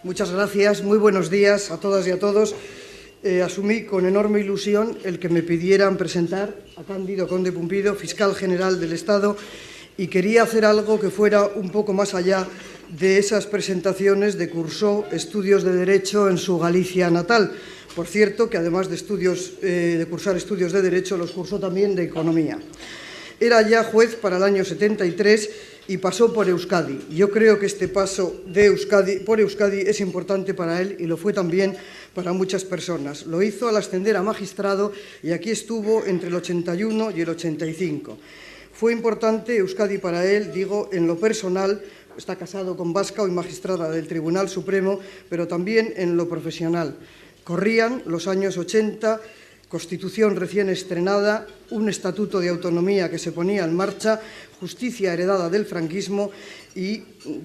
Muchas gracias. Muy buenos días a todas y a todos. Asumí con enorme ilusión el que me pidieran presentar a Cándido Conde Pumpido, fiscal general del Estado, y quería hacer algo que fuera un poco más allá de esas presentaciones de cursó estudios de Derecho en su Galicia natal. Por cierto, que además de cursar estudios de Derecho, los cursó también de Economía. Era ya juez para el año 73 y pasó por Euskadi. Yo creo que este paso por Euskadi es importante para él y lo fue también para muchas personas. Lo hizo al ascender a magistrado y aquí estuvo entre el 81 y el 85. Fue importante Euskadi para él, digo, en lo personal. Está casado con vasca, hoy magistrada del Tribunal Supremo, pero también en lo profesional. Corrían los años 80, Constitución recién estrenada, un estatuto de autonomía que se ponía en marcha, justicia heredada del franquismo y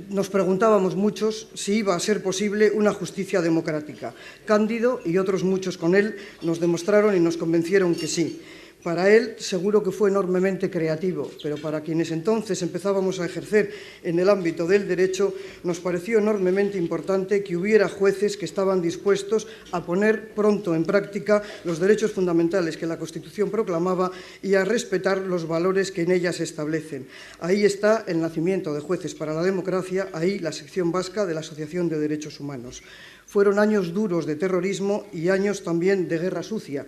nos preguntábamos muchos si iba a ser posible una justicia democrática. Cándido y otros muchos con él nos demostraron y nos convencieron que sí. Para él seguro que fue enormemente creativo, pero para quienes entonces empezábamos a ejercer en el ámbito del derecho, nos pareció enormemente importante que hubiera jueces que estaban dispuestos a poner pronto en práctica los derechos fundamentales que la Constitución proclamaba y a respetar los valores que en ella se establecen. Ahí está el nacimiento de Jueces para la Democracia, ahí la sección vasca de la Asociación de Derechos Humanos. Fueron años duros de terrorismo y años también de guerra sucia.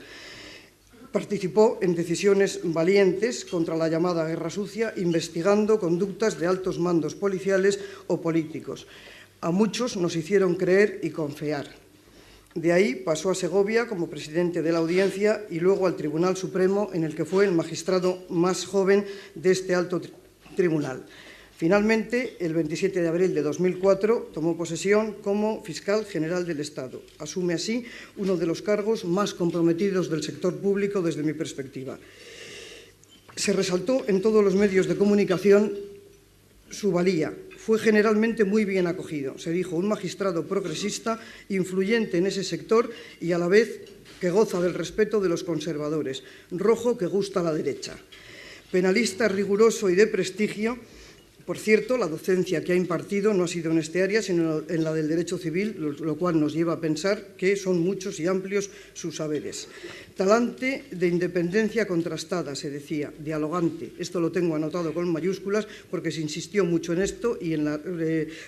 Participó en decisiones valientes contra la llamada guerra sucia, investigando conductas de altos mandos policiales o políticos. A muchos nos hicieron creer y confiar. De ahí pasó a Segovia como presidente de la Audiencia y luego al Tribunal Supremo, en el que fue el magistrado más joven de este alto tribunal. Finalmente, el 27 de abril de 2004, tomó posesión como fiscal general del Estado. Asume así uno de los cargos más comprometidos del sector público desde mi perspectiva. Se resaltó en todos los medios de comunicación su valía. Fue generalmente muy bien acogido. Se dijo un magistrado progresista, influyente en ese sector y a la vez que goza del respeto de los conservadores. Rojo que gusta a la derecha. Penalista riguroso y de prestigio. Por cierto, la docencia que ha impartido no ha sido en este área, sino en la del derecho civil, lo cual nos lleva a pensar que son muchos y amplios sus saberes. Talante de independencia contrastada, se decía, dialogante. Esto lo tengo anotado con mayúsculas porque se insistió mucho en esto y en la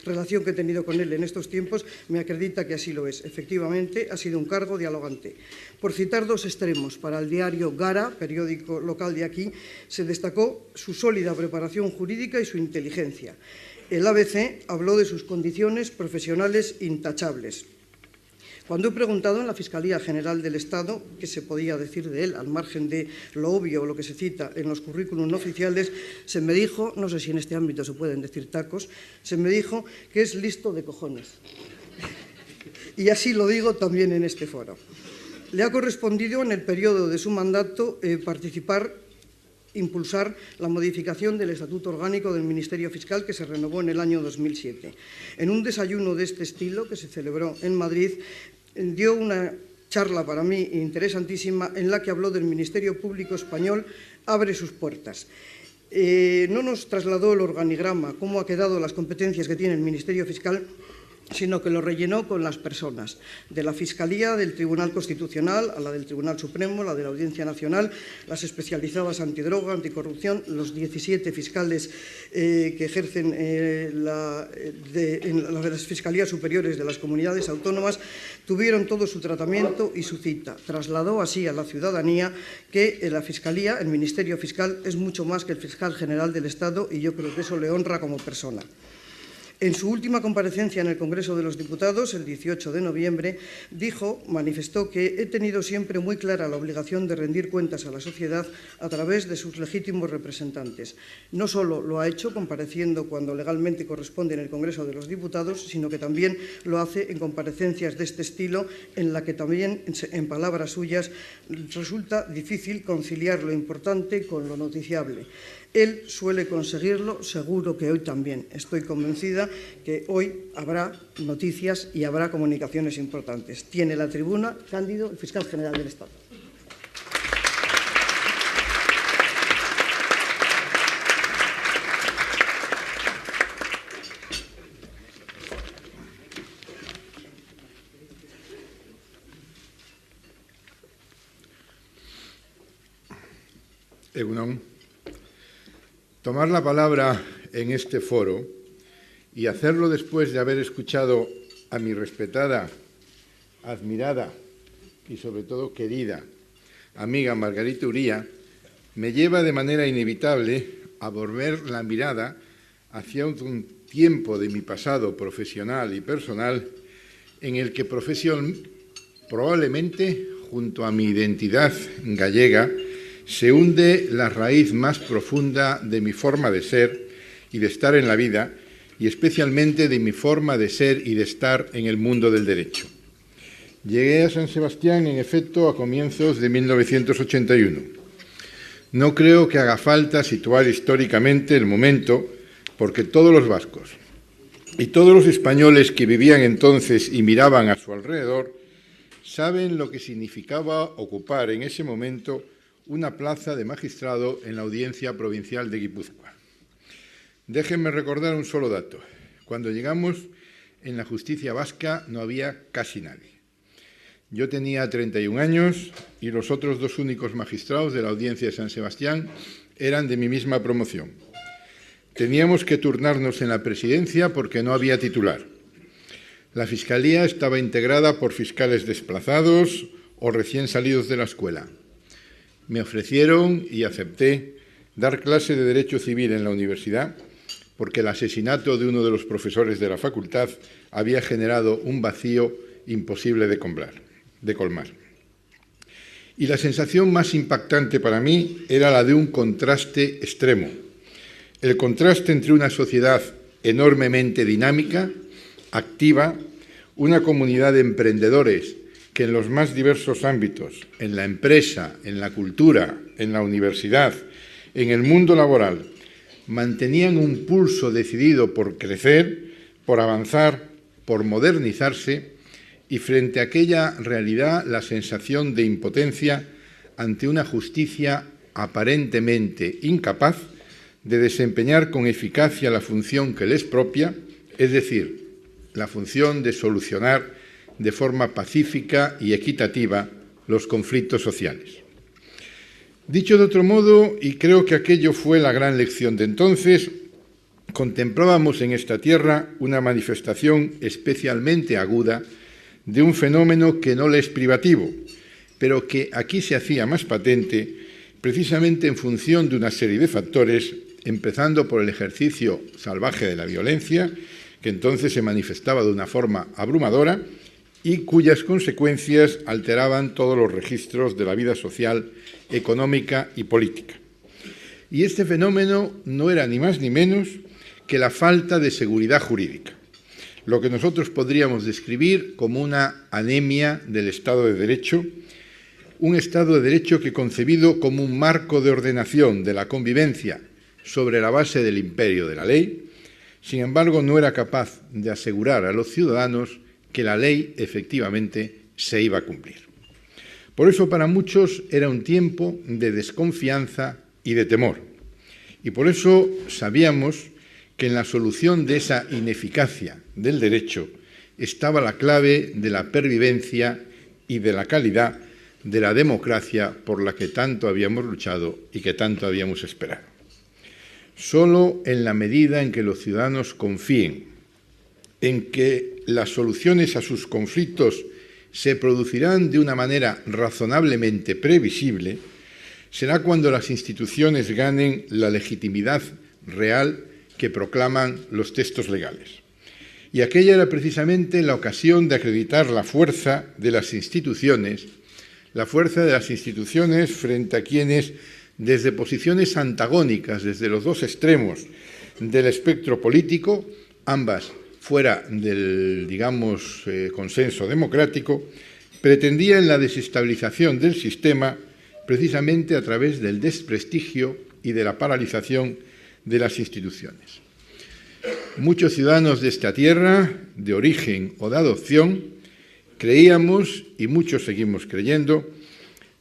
relación que he tenido con él en estos tiempos me acredita que así lo es. Efectivamente, ha sido un cargo dialogante. Por citar dos extremos, para el diario Gara, periódico local de aquí, se destacó su sólida preparación jurídica y su inteligencia. El ABC habló de sus condiciones profesionales intachables. Cuando he preguntado en la Fiscalía General del Estado qué se podía decir de él, al margen de lo obvio o lo que se cita en los currículums oficiales, se me dijo, no sé si en este ámbito se pueden decir tacos, se me dijo que es listo de cojones. Y así lo digo también en este foro. Le ha correspondido en el periodo de su mandato impulsar la modificación del Estatuto Orgánico del Ministerio Fiscal que se renovó en el año 2007. En un desayuno de este estilo que se celebró en Madrid, dio una charla para mí interesantísima en la que habló del Ministerio Público Español abre sus puertas. No nos trasladó el organigrama, cómo ha quedado las competencias que tiene el Ministerio Fiscal, sino que lo rellenó con las personas, de la Fiscalía del Tribunal Constitucional a la del Tribunal Supremo, la de la Audiencia Nacional, las especializadas antidroga, anticorrupción, los 17 fiscales que ejercen en las Fiscalías Superiores de las comunidades autónomas, tuvieron todo su tratamiento y su cita. Trasladó así a la ciudadanía que la Fiscalía, el Ministerio Fiscal, es mucho más que el fiscal general del Estado y yo creo que eso le honra como persona. En su última comparecencia en el Congreso de los Diputados, el 18 de noviembre, manifestó que he tenido siempre muy clara la obligación de rendir cuentas a la sociedad a través de sus legítimos representantes. No solo lo ha hecho compareciendo cuando legalmente corresponde en el Congreso de los Diputados, sino que también lo hace en comparecencias de este estilo, en la que también, en palabras suyas, resulta difícil conciliar lo importante con lo noticiable. Él suele conseguirlo, seguro que hoy también. Estoy convencida que hoy habrá noticias y habrá comunicaciones importantes. Tiene la tribuna Cándido, el fiscal general del Estado. Egunon. Tomar la palabra en este foro y hacerlo después de haber escuchado a mi respetada, admirada y sobre todo querida amiga Margarita Uría, me lleva de manera inevitable a volver la mirada hacia un tiempo de mi pasado profesional y personal en el que probablemente, junto a mi identidad gallega, se hunde la raíz más profunda de mi forma de ser y de estar en la vida, y especialmente de mi forma de ser y de estar en el mundo del derecho. Llegué a San Sebastián, en efecto, a comienzos de 1981. No creo que haga falta situar históricamente el momento, porque todos los vascos y todos los españoles que vivían entonces y miraban a su alrededor saben lo que significaba ocupar en ese momento una plaza de magistrado en la Audiencia Provincial de Guipúzcoa. Déjenme recordar un solo dato. Cuando llegamos, en la justicia vasca no había casi nadie. Yo tenía 31 años y los otros dos únicos magistrados de la Audiencia de San Sebastián eran de mi misma promoción. Teníamos que turnarnos en la presidencia porque no había titular. La Fiscalía estaba integrada por fiscales desplazados o recién salidos de la escuela. Me ofrecieron y acepté dar clase de Derecho Civil en la universidad porque el asesinato de uno de los profesores de la facultad había generado un vacío imposible de colmar. Y la sensación más impactante para mí era la de un contraste extremo. El contraste entre una sociedad enormemente dinámica, activa, una comunidad de emprendedores que en los más diversos ámbitos, en la empresa, en la cultura, en la universidad, en el mundo laboral, mantenían un pulso decidido por crecer, por avanzar, por modernizarse, y frente a aquella realidad la sensación de impotencia ante una justicia aparentemente incapaz de desempeñar con eficacia la función que le es propia, es decir, la función de solucionar de forma pacífica y equitativa los conflictos sociales. Dicho de otro modo, y creo que aquello fue la gran lección de entonces, contemplábamos en esta tierra una manifestación especialmente aguda de un fenómeno que no le es privativo, pero que aquí se hacía más patente precisamente en función de una serie de factores, empezando por el ejercicio salvaje de la violencia, que entonces se manifestaba de una forma abrumadora y cuyas consecuencias alteraban todos los registros de la vida social, económica y política. Y este fenómeno no era ni más ni menos que la falta de seguridad jurídica, lo que nosotros podríamos describir como una anemia del Estado de Derecho, un Estado de Derecho que, concebido como un marco de ordenación de la convivencia sobre la base del imperio de la ley, sin embargo, no era capaz de asegurar a los ciudadanos que la ley efectivamente se iba a cumplir. Por eso, para muchos era un tiempo de desconfianza y de temor. Y por eso sabíamos que en la solución de esa ineficacia del derecho estaba la clave de la pervivencia y de la calidad de la democracia por la que tanto habíamos luchado y que tanto habíamos esperado. Solo en la medida en que los ciudadanos confíen en que las soluciones a sus conflictos se producirán de una manera razonablemente previsible, será cuando las instituciones ganen la legitimidad real que proclaman los textos legales. Y aquella era precisamente la ocasión de acreditar la fuerza de las instituciones frente a quienes, desde posiciones antagónicas, desde los dos extremos del espectro político, ambas fuera del, consenso democrático, pretendían la desestabilización del sistema precisamente a través del desprestigio y de la paralización de las instituciones. Muchos ciudadanos de esta tierra, de origen o de adopción, creíamos, y muchos seguimos creyendo,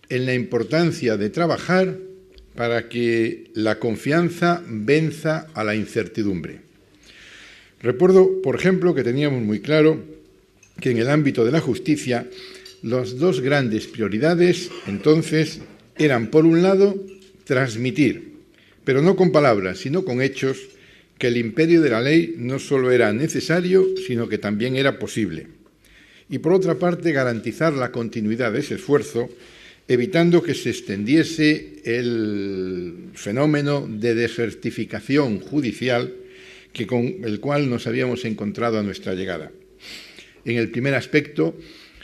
en la importancia de trabajar para que la confianza venza a la incertidumbre. Recuerdo, por ejemplo, que teníamos muy claro que en el ámbito de la justicia las dos grandes prioridades entonces eran, por un lado, transmitir, pero no con palabras, sino con hechos, que el imperio de la ley no solo era necesario, sino que también era posible. Y por otra parte, garantizar la continuidad de ese esfuerzo, evitando que se extendiese el fenómeno de desertificación judicial con el cual nos habíamos encontrado a nuestra llegada. En el primer aspecto,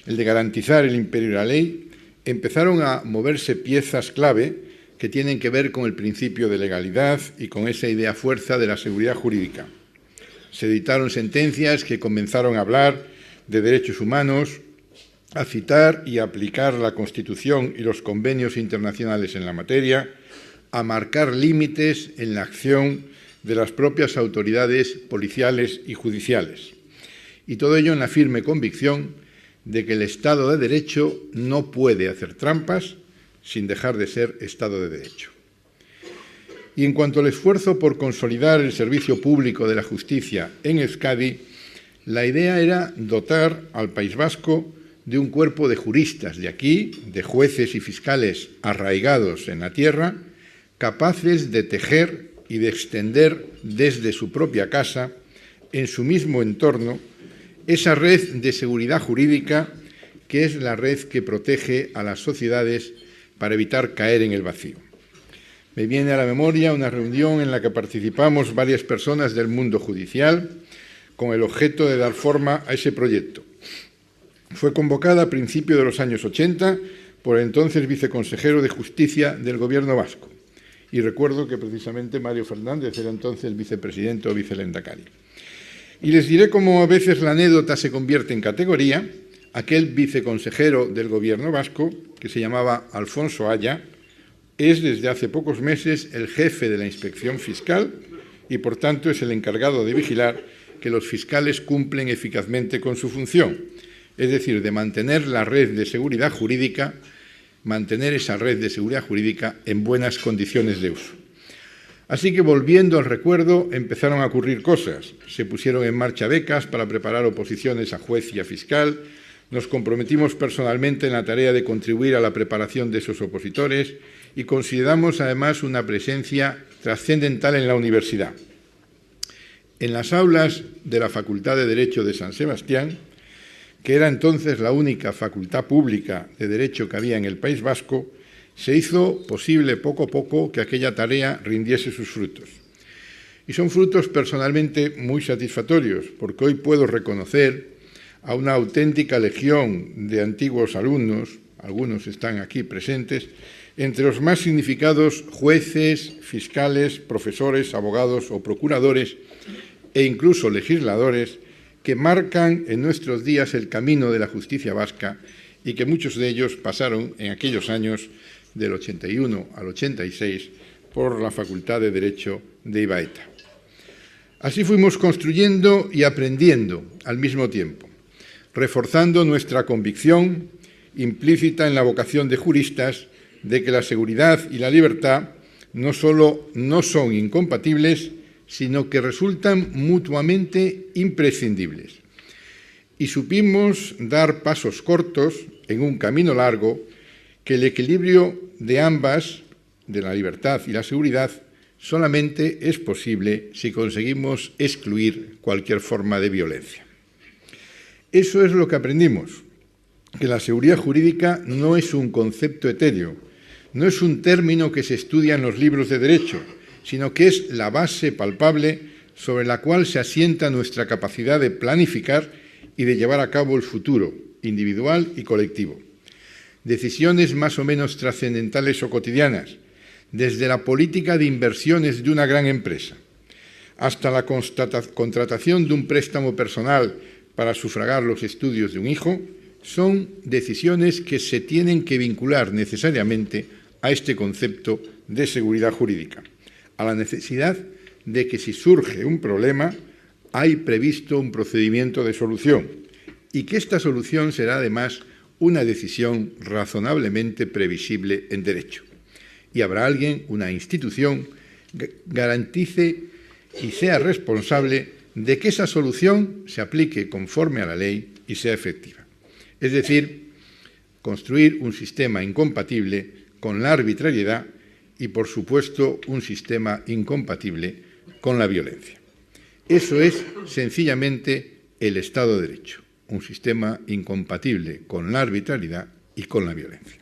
el de garantizar el imperio de la ley, empezaron a moverse piezas clave que tienen que ver con el principio de legalidad y con esa idea fuerza de la seguridad jurídica. Se dictaron sentencias que comenzaron a hablar de derechos humanos, a citar y aplicar la Constitución y los convenios internacionales en la materia, a marcar límites en la acción de las propias autoridades policiales y judiciales. Y todo ello en la firme convicción de que el Estado de Derecho no puede hacer trampas sin dejar de ser Estado de Derecho. Y en cuanto al esfuerzo por consolidar el servicio público de la justicia en Euskadi, la idea era dotar al País Vasco de un cuerpo de juristas de aquí, de jueces y fiscales arraigados en la tierra, capaces de tejer y de extender desde su propia casa, en su mismo entorno, esa red de seguridad jurídica que es la red que protege a las sociedades para evitar caer en el vacío. Me viene a la memoria una reunión en la que participamos varias personas del mundo judicial con el objeto de dar forma a ese proyecto. Fue convocada a principios de los años 80 por el entonces viceconsejero de Justicia del Gobierno vasco. Y recuerdo que precisamente Mario Fernández era entonces vicepresidente o vicelendakari. Y les diré cómo a veces la anécdota se convierte en categoría. Aquel viceconsejero del Gobierno vasco, que se llamaba Alfonso Aya, es desde hace pocos meses el jefe de la Inspección Fiscal y, por tanto, es el encargado de vigilar que los fiscales cumplen eficazmente con su función, es decir, de mantener la red de seguridad jurídica, mantener esa red de seguridad jurídica en buenas condiciones de uso. Así que, volviendo al recuerdo, empezaron a ocurrir cosas. Se pusieron en marcha becas para preparar oposiciones a juez y a fiscal. Nos comprometimos personalmente en la tarea de contribuir a la preparación de esos opositores y consideramos, además, una presencia trascendental en la universidad. En las aulas de la Facultad de Derecho de San Sebastián, que era entonces la única facultad pública de Derecho que había en el País Vasco, se hizo posible poco a poco que aquella tarea rindiese sus frutos. Y son frutos personalmente muy satisfactorios, porque hoy puedo reconocer a una auténtica legión de antiguos alumnos, algunos están aquí presentes, entre los más significados jueces, fiscales, profesores, abogados o procuradores e incluso legisladores que marcan en nuestros días el camino de la justicia vasca y que muchos de ellos pasaron en aquellos años del 81 al 86 por la Facultad de Derecho de Ibaeta. Así fuimos construyendo y aprendiendo al mismo tiempo, reforzando nuestra convicción implícita en la vocación de juristas de que la seguridad y la libertad no solo no son incompatibles, sino que resultan mutuamente imprescindibles. Y supimos dar pasos cortos en un camino largo que el equilibrio de ambas, de la libertad y la seguridad, solamente es posible si conseguimos excluir cualquier forma de violencia. Eso es lo que aprendimos, que la seguridad jurídica no es un concepto etéreo, no es un término que se estudia en los libros de derecho, sino que es la base palpable sobre la cual se asienta nuestra capacidad de planificar y de llevar a cabo el futuro, individual y colectivo. Decisiones más o menos trascendentales o cotidianas, desde la política de inversiones de una gran empresa hasta la contratación de un préstamo personal para sufragar los estudios de un hijo, son decisiones que se tienen que vincular necesariamente a este concepto de seguridad jurídica, a la necesidad de que si surge un problema hay previsto un procedimiento de solución y que esta solución será además una decisión razonablemente previsible en derecho. Y habrá alguien, una institución, que garantice y sea responsable de que esa solución se aplique conforme a la ley y sea efectiva. Es decir, construir un sistema incompatible con la arbitrariedad y, por supuesto, un sistema incompatible con la violencia. Eso es, sencillamente, el Estado de Derecho, un sistema incompatible con la arbitrariedad y con la violencia.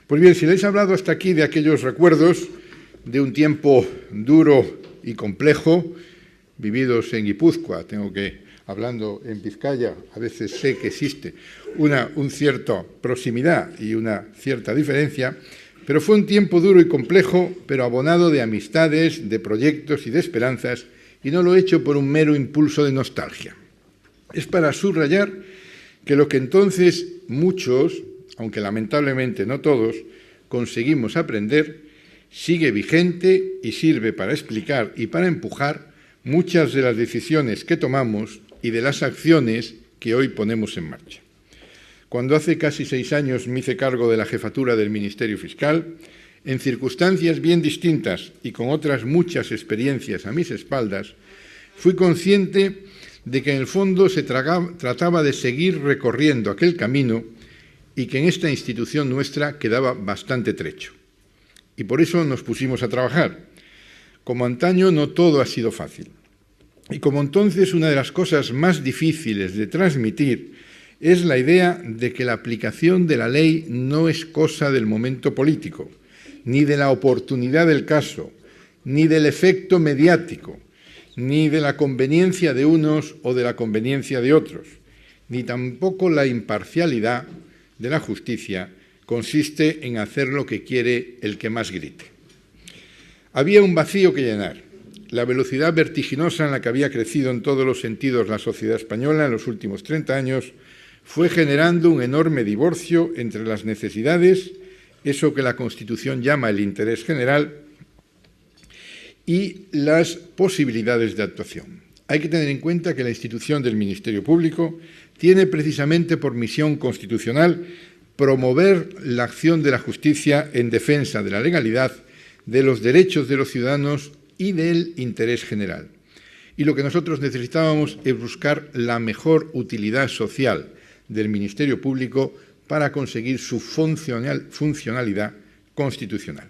Pues bien, si les he hablado hasta aquí de aquellos recuerdos de un tiempo duro y complejo, vividos en Guipúzcoa, hablando en Vizcaya, a veces sé que existe una cierta proximidad y una cierta diferencia, pero fue un tiempo duro y complejo, pero abonado de amistades, de proyectos y de esperanzas, y no lo he hecho por un mero impulso de nostalgia. Es para subrayar que lo que entonces muchos, aunque lamentablemente no todos, conseguimos aprender, sigue vigente y sirve para explicar y para empujar muchas de las decisiones que tomamos y de las acciones que hoy ponemos en marcha. Cuando hace casi 6 años me hice cargo de la jefatura del Ministerio Fiscal, en circunstancias bien distintas y con otras muchas experiencias a mis espaldas, fui consciente de que en el fondo se trataba de seguir recorriendo aquel camino y que en esta institución nuestra quedaba bastante trecho. Y por eso nos pusimos a trabajar. Como antaño, no todo ha sido fácil. Y como entonces una de las cosas más difíciles de transmitir es la idea de que la aplicación de la ley no es cosa del momento político, ni de la oportunidad del caso, ni del efecto mediático, ni de la conveniencia de unos o de la conveniencia de otros, ni tampoco la imparcialidad de la justicia consiste en hacer lo que quiere el que más grite. Había un vacío que llenar. La velocidad vertiginosa en la que había crecido en todos los sentidos la sociedad española en los últimos 30 años fue generando un enorme divorcio entre las necesidades, eso que la Constitución llama el interés general, y las posibilidades de actuación. Hay que tener en cuenta que la institución del Ministerio Público tiene precisamente por misión constitucional promover la acción de la justicia en defensa de la legalidad, de los derechos de los ciudadanos y del interés general. Y lo que nosotros necesitábamos es buscar la mejor utilidad social del Ministerio Público para conseguir su funcionalidad constitucional.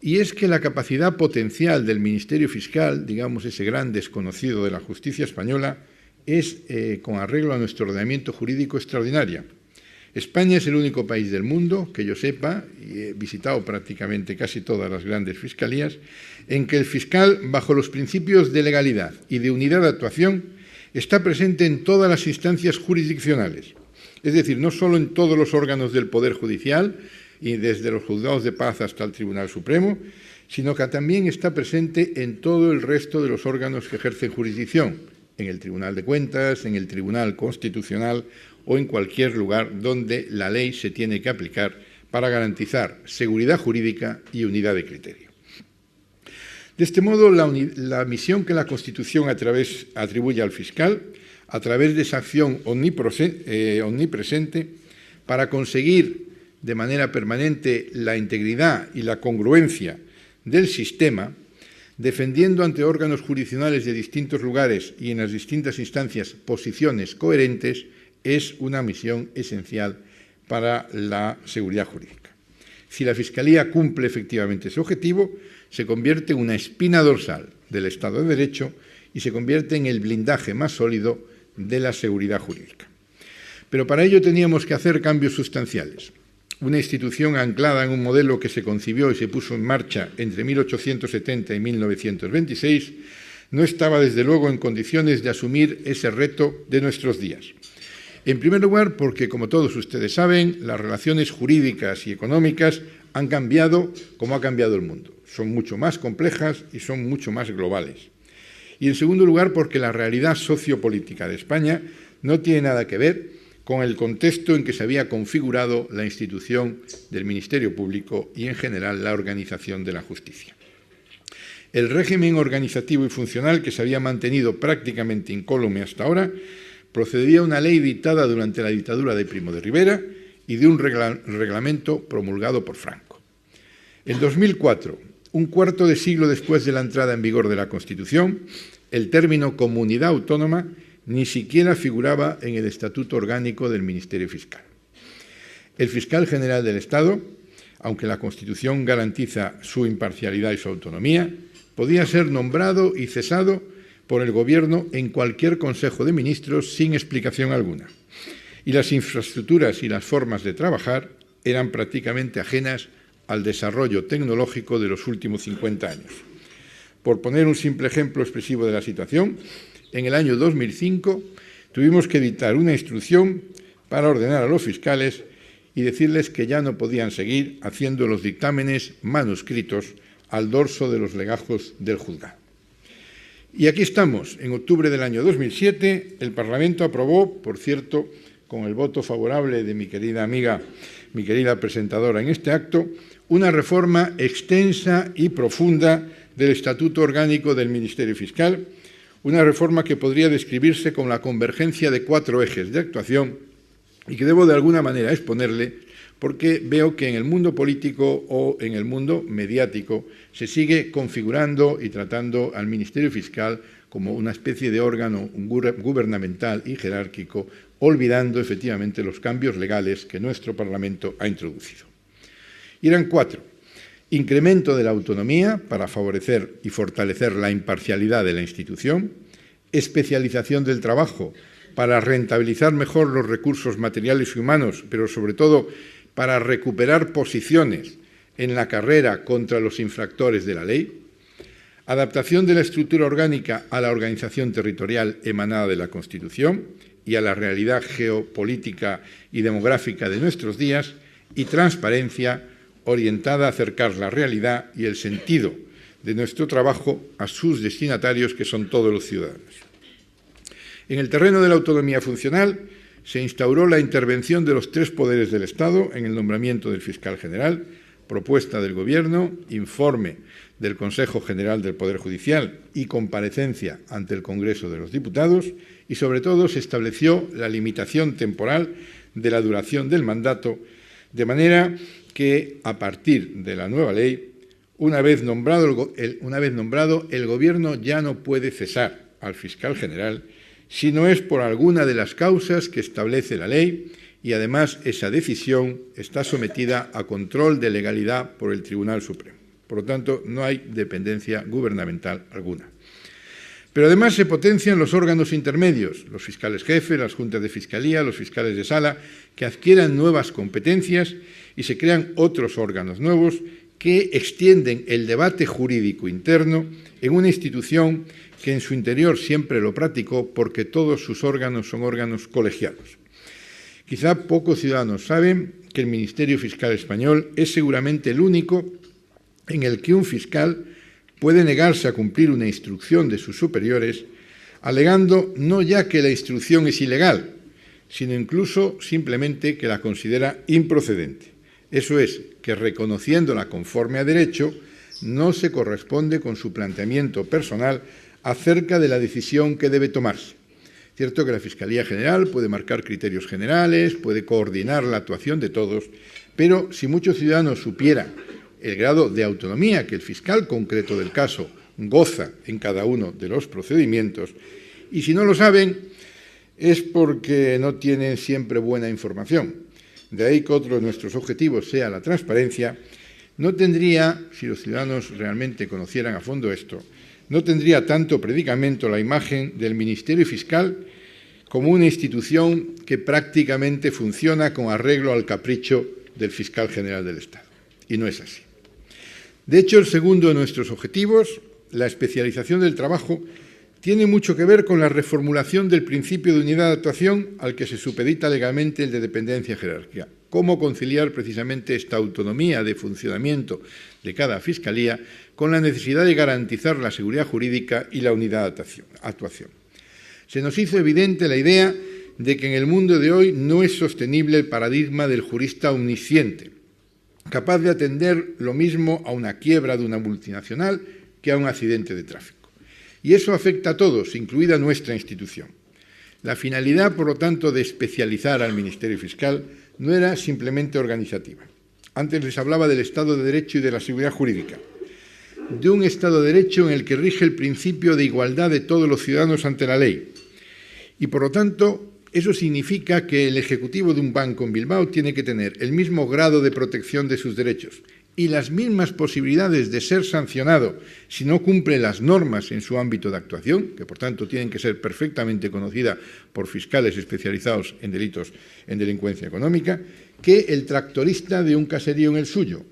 Y es que la capacidad potencial del Ministerio Fiscal, digamos ese gran desconocido de la justicia española, es, con arreglo a nuestro ordenamiento jurídico, extraordinaria. España es el único país del mundo, que yo sepa, y he visitado prácticamente casi todas las grandes fiscalías, en que el fiscal, bajo los principios de legalidad y de unidad de actuación, está presente en todas las instancias jurisdiccionales. Es decir, no solo en todos los órganos del Poder Judicial, y desde los juzgados de paz hasta el Tribunal Supremo, sino que también está presente en todo el resto de los órganos que ejercen jurisdicción, en el Tribunal de Cuentas, en el Tribunal Constitucional o en cualquier lugar donde la ley se tiene que aplicar para garantizar seguridad jurídica y unidad de criterio. De este modo, la misión que la Constitución atribuye al fiscal, a través de esa acción omnipresente, para conseguir de manera permanente la integridad y la congruencia del sistema, defendiendo ante órganos jurisdiccionales de distintos lugares y en las distintas instancias posiciones coherentes, es una misión esencial para la seguridad jurídica. Si la Fiscalía cumple efectivamente ese objetivo, se convierte en una espina dorsal del Estado de Derecho y se convierte en el blindaje más sólido de la seguridad jurídica. Pero para ello teníamos que hacer cambios sustanciales. Una institución anclada en un modelo que se concibió y se puso en marcha entre 1870 y 1926 no estaba, desde luego, en condiciones de asumir ese reto de nuestros días. En primer lugar, porque, como todos ustedes saben, las relaciones jurídicas y económicas han cambiado como ha cambiado el mundo. Son mucho más complejas y son mucho más globales. Y, en segundo lugar, porque la realidad sociopolítica de España no tiene nada que ver con el contexto en que se había configurado la institución del Ministerio Público y, en general, la organización de la justicia. El régimen organizativo y funcional que se había mantenido prácticamente incólume hasta ahora procedía a una ley dictada durante la dictadura de Primo de Rivera y de un reglamento promulgado por Franco. En 2004, un cuarto de siglo después de la entrada en vigor de la Constitución, el término comunidad autónoma ni siquiera figuraba en el Estatuto Orgánico del Ministerio Fiscal. El fiscal general del Estado aunque la Constitución garantiza su imparcialidad y su autonomía, podía ser nombrado y cesado por el Gobierno en cualquier Consejo de Ministros sin explicación alguna. Y las infraestructuras y las formas de trabajar eran prácticamente ajenas al desarrollo tecnológico de los últimos 50 años. Por poner un simple ejemplo expresivo de la situación, en el año 2005 tuvimos que dictar una instrucción para ordenar a los fiscales y decirles que ya no podían seguir haciendo los dictámenes manuscritos al dorso de los legajos del juzgado. Y aquí estamos, en octubre del año 2007, el Parlamento aprobó, por cierto, con el voto favorable de mi querida amiga, mi querida presentadora en este acto, una reforma extensa y profunda del Estatuto Orgánico del Ministerio Fiscal, una reforma que podría describirse con la convergencia de 4 ejes de actuación y que debo de alguna manera exponerle porque veo que en el mundo político o en el mundo mediático se sigue configurando y tratando al Ministerio Fiscal como una especie de órgano gubernamental y jerárquico, olvidando efectivamente los cambios legales que nuestro Parlamento ha introducido. Y eran 4. Incremento de la autonomía para favorecer y fortalecer la imparcialidad de la institución, especialización del trabajo para rentabilizar mejor los recursos materiales y humanos, pero sobre todo para recuperar posiciones en la carrera contra los infractores de la ley, adaptación de la estructura orgánica a la organización territorial emanada de la Constitución y a la realidad geopolítica y demográfica de nuestros días, y transparencia orientada a acercar la realidad y el sentido de nuestro trabajo a sus destinatarios, que son todos los ciudadanos. En el terreno de la autonomía funcional se instauró la intervención de los 3 poderes del Estado en el nombramiento del fiscal general, propuesta del Gobierno, informe del Consejo General del Poder Judicial y comparecencia ante el Congreso de los Diputados, y sobre todo se estableció la limitación temporal de la duración del mandato, de manera que a partir de la nueva ley, una vez nombrado el Gobierno ya no puede cesar al fiscal general si no es por alguna de las causas que establece la ley, y además esa decisión está sometida a control de legalidad por el Tribunal Supremo. Por lo tanto, no hay dependencia gubernamental alguna. Pero además se potencian los órganos intermedios, los fiscales jefes, las juntas de fiscalía, los fiscales de sala, que adquieran nuevas competencias, y se crean otros órganos nuevos que extienden el debate jurídico interno en una institución que en su interior siempre lo practicó, porque todos sus órganos son órganos colegiados. Quizá pocos ciudadanos saben que el Ministerio Fiscal español es seguramente el único en el que un fiscal puede negarse a cumplir una instrucción de sus superiores, alegando no ya que la instrucción es ilegal, sino incluso simplemente que la considera improcedente. Eso es, que reconociéndola conforme a derecho, no se corresponde con su planteamiento personal acerca de la decisión que debe tomarse. Cierto que la Fiscalía General puede marcar criterios generales, puede coordinar la actuación de todos, pero si muchos ciudadanos supieran el grado de autonomía que el fiscal concreto del caso goza en cada uno de los procedimientos, y si no lo saben, es porque no tienen siempre buena información. De ahí que otro de nuestros objetivos sea la transparencia. No tendría, si los ciudadanos realmente conocieran a fondo esto, no tendría tanto predicamento la imagen del Ministerio Fiscal como una institución que prácticamente funciona con arreglo al capricho del fiscal general del Estado. Y no es así. De hecho, el segundo de nuestros objetivos, la especialización del trabajo, tiene mucho que ver con la reformulación del principio de unidad de actuación al que se supedita legalmente el de dependencia jerárquica. Cómo conciliar precisamente esta autonomía de funcionamiento de cada fiscalía con la necesidad de garantizar la seguridad jurídica y la unidad de actuación. Se nos hizo evidente la idea de que en el mundo de hoy no es sostenible el paradigma del jurista omnisciente, capaz de atender lo mismo a una quiebra de una multinacional que a un accidente de tráfico. Y eso afecta a todos, incluida nuestra institución. La finalidad, por lo tanto, de especializar al Ministerio Fiscal no era simplemente organizativa. Antes les hablaba del Estado de Derecho y de la seguridad jurídica, de un Estado de Derecho en el que rige el principio de igualdad de todos los ciudadanos ante la ley, y por lo tanto Eso significa que el ejecutivo de un banco en Bilbao tiene que tener el mismo grado de protección de sus derechos y las mismas posibilidades de ser sancionado si no cumple las normas en su ámbito de actuación, que por tanto tienen que ser perfectamente conocidas por fiscales especializados en delitos en delincuencia económica, que el tractorista de un caserío en el suyo.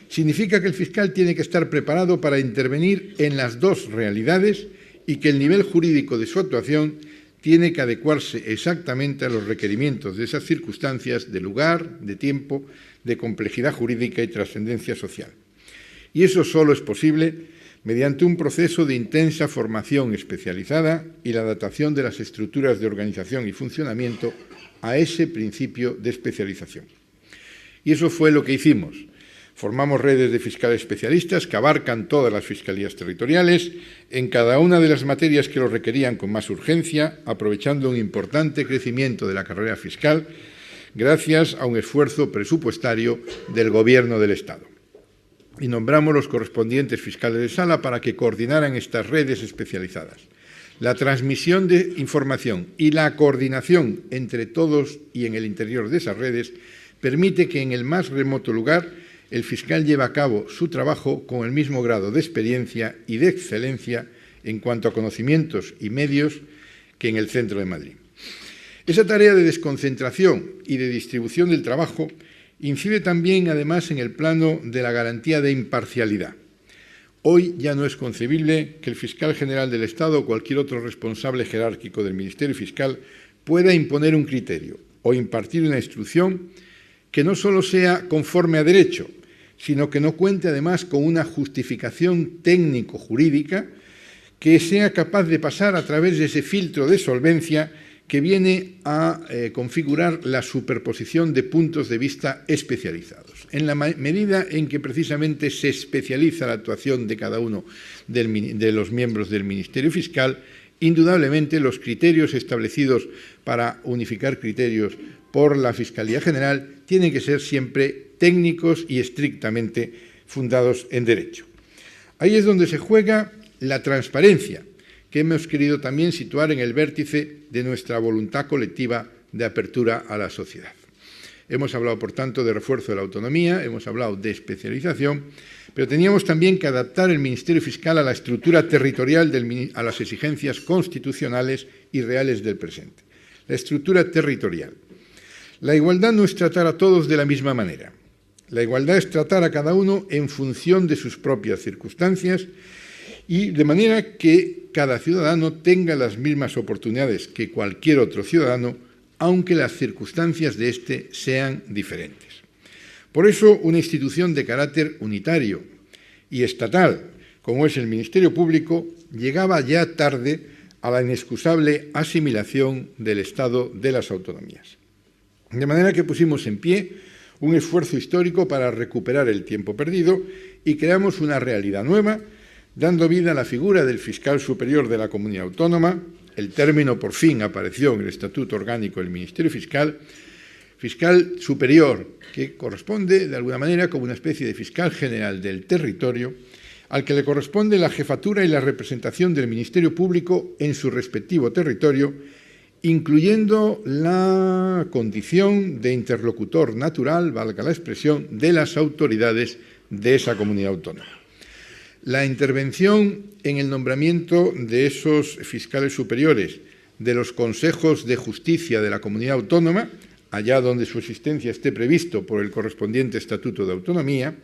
Significa que el fiscal tiene que estar preparado para intervenir en las dos realidades y que el nivel jurídico de su actuación tiene que adecuarse exactamente a los requerimientos de esas circunstancias de lugar, de tiempo, de complejidad jurídica y trascendencia social. Y eso solo es posible mediante un proceso de intensa formación especializada y la adaptación de las estructuras de organización y funcionamiento a ese principio de especialización. Y eso fue lo que hicimos. Formamos redes de fiscales especialistas que abarcan todas las fiscalías territoriales en cada una de las materias que lo requerían con más urgencia, aprovechando un importante crecimiento de la carrera fiscal gracias a un esfuerzo presupuestario del Gobierno del Estado. Y nombramos los correspondientes fiscales de sala para que coordinaran estas redes especializadas. La transmisión de información y la coordinación entre todos y en el interior de esas redes permite que en el más remoto lugar el fiscal lleve a cabo su trabajo con el mismo grado de experiencia y de excelencia en cuanto a conocimientos y medios que en el centro de Madrid. Esa tarea de desconcentración y de distribución del trabajo incide también, además, en el plano de la garantía de imparcialidad. Hoy ya no es concebible que el fiscal general del Estado o cualquier otro responsable jerárquico del Ministerio Fiscal pueda imponer un criterio o impartir una instrucción que no solo sea conforme a derecho, sino que no cuente además con una justificación técnico-jurídica que sea capaz de pasar a través de ese filtro de solvencia que viene a configurar la superposición de puntos de vista especializados. En la medida en que precisamente se especializa la actuación de cada uno de los miembros del Ministerio Fiscal, indudablemente los criterios establecidos para unificar criterios por la Fiscalía General tienen que ser siempre técnicos y estrictamente fundados en derecho. Ahí es donde se juega la transparencia, que hemos querido también situar en el vértice de nuestra voluntad colectiva de apertura a la sociedad. Hemos hablado, por tanto, de refuerzo de la autonomía, hemos hablado de especialización, pero teníamos también que adaptar el Ministerio Fiscal a la estructura territorial, a las exigencias constitucionales y reales del presente. La estructura territorial. La igualdad no es tratar a todos de la misma manera. La igualdad es tratar a cada uno en función de sus propias circunstancias y de manera que cada ciudadano tenga las mismas oportunidades que cualquier otro ciudadano, aunque las circunstancias de éste sean diferentes. Por eso, una institución de carácter unitario y estatal, como es el Ministerio Público, llegaba ya tarde a la inexcusable asimilación del Estado de las autonomías. De manera que pusimos en pie un esfuerzo histórico para recuperar el tiempo perdido y creamos una realidad nueva, dando vida a la figura del fiscal superior de la comunidad autónoma. El término por fin apareció en el Estatuto Orgánico del Ministerio Fiscal, fiscal superior, que corresponde de alguna manera como una especie de fiscal general del territorio, al que le corresponde la jefatura y la representación del Ministerio Público en su respectivo territorio, incluyendo la condición de interlocutor natural, valga la expresión, de las autoridades de esa comunidad autónoma. La intervención en el nombramiento de esos fiscales superiores de los consejos de justicia de la comunidad autónoma, allá donde su existencia esté previsto por el correspondiente Estatuto de Autonomía,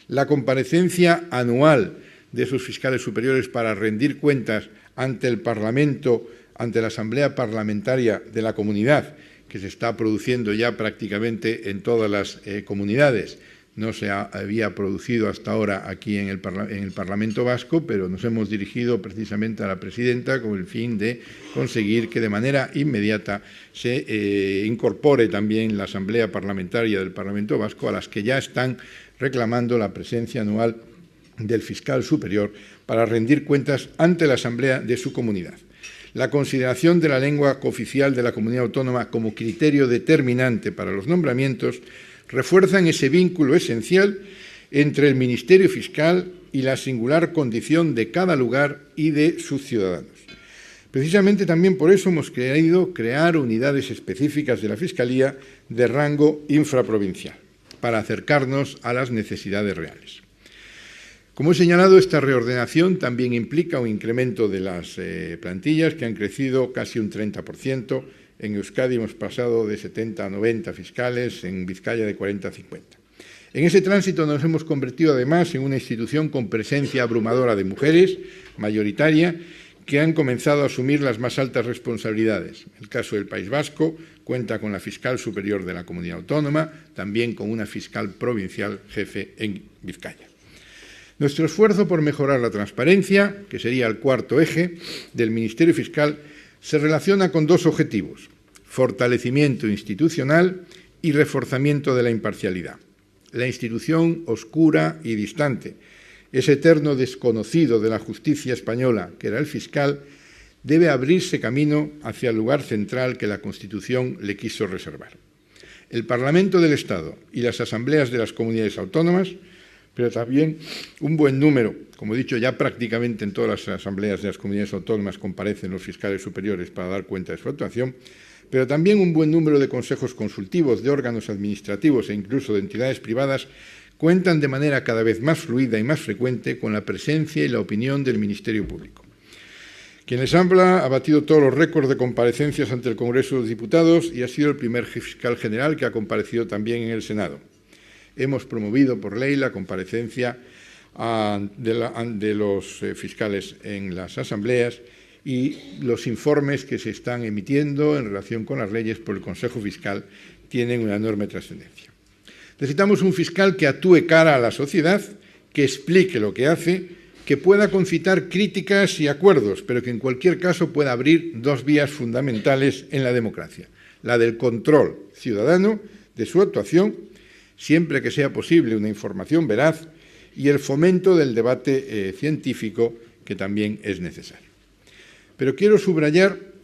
la comparecencia anual de esos fiscales superiores para rendir cuentas ante el Parlamento, ante la Asamblea Parlamentaria de la Comunidad, que se está produciendo ya prácticamente en todas las comunidades. No se había producido hasta ahora aquí en el Parlamento Vasco, pero nos hemos dirigido precisamente a la presidenta con el fin de conseguir que de manera inmediata se incorpore también la Asamblea Parlamentaria del Parlamento Vasco, a las que ya están reclamando la presencia anual del fiscal superior para rendir cuentas ante la Asamblea de su comunidad. La consideración de la lengua cooficial de la comunidad autónoma como criterio determinante para los nombramientos refuerzan ese vínculo esencial entre el Ministerio Fiscal y la singular condición de cada lugar y de sus ciudadanos. Precisamente también por eso hemos querido crear unidades específicas de la Fiscalía de rango infraprovincial, para acercarnos a las necesidades reales. Como he señalado, esta reordenación también implica un incremento de las plantillas, que han crecido casi un 30%. En Euskadi hemos pasado de 70 a 90 fiscales, en Vizcaya de 40 a 50. En ese tránsito nos hemos convertido además en una institución con presencia abrumadora de mujeres, mayoritaria, que han comenzado a asumir las más altas responsabilidades. El caso del País Vasco cuenta con la fiscal superior de la comunidad autónoma, también con una fiscal provincial jefe en Vizcaya. Nuestro esfuerzo por mejorar la transparencia, que sería el cuarto eje del Ministerio Fiscal, se relaciona con dos objetivos: fortalecimiento institucional y reforzamiento de la imparcialidad. La institución oscura y distante, ese eterno desconocido de la justicia española, que era el fiscal, debe abrirse camino hacia el lugar central que la Constitución le quiso reservar. El Parlamento del Estado y las asambleas de las comunidades autónomas, pero también un buen número, como he dicho, ya prácticamente en todas las asambleas de las comunidades autónomas comparecen los fiscales superiores para dar cuenta de su actuación, pero también un buen número de consejos consultivos, de órganos administrativos e incluso de entidades privadas cuentan de manera cada vez más fluida y más frecuente con la presencia y la opinión del Ministerio Público. Quien les habla ha batido todos los récords de comparecencias ante el Congreso de los Diputados y ha sido el primer fiscal general que ha comparecido también en el Senado. Hemos promovido por ley la comparecencia de los fiscales en las asambleas y los informes que se están emitiendo en relación con las leyes por el Consejo Fiscal tienen una enorme trascendencia. Necesitamos un fiscal que actúe cara a la sociedad, que explique lo que hace, que pueda concitar críticas y acuerdos, pero que en cualquier caso pueda abrir dos vías fundamentales en la democracia: la del control ciudadano de su actuación, siempre que sea posible una información veraz, y el fomento del debate científico, que también es necesario. Pero quiero subrayar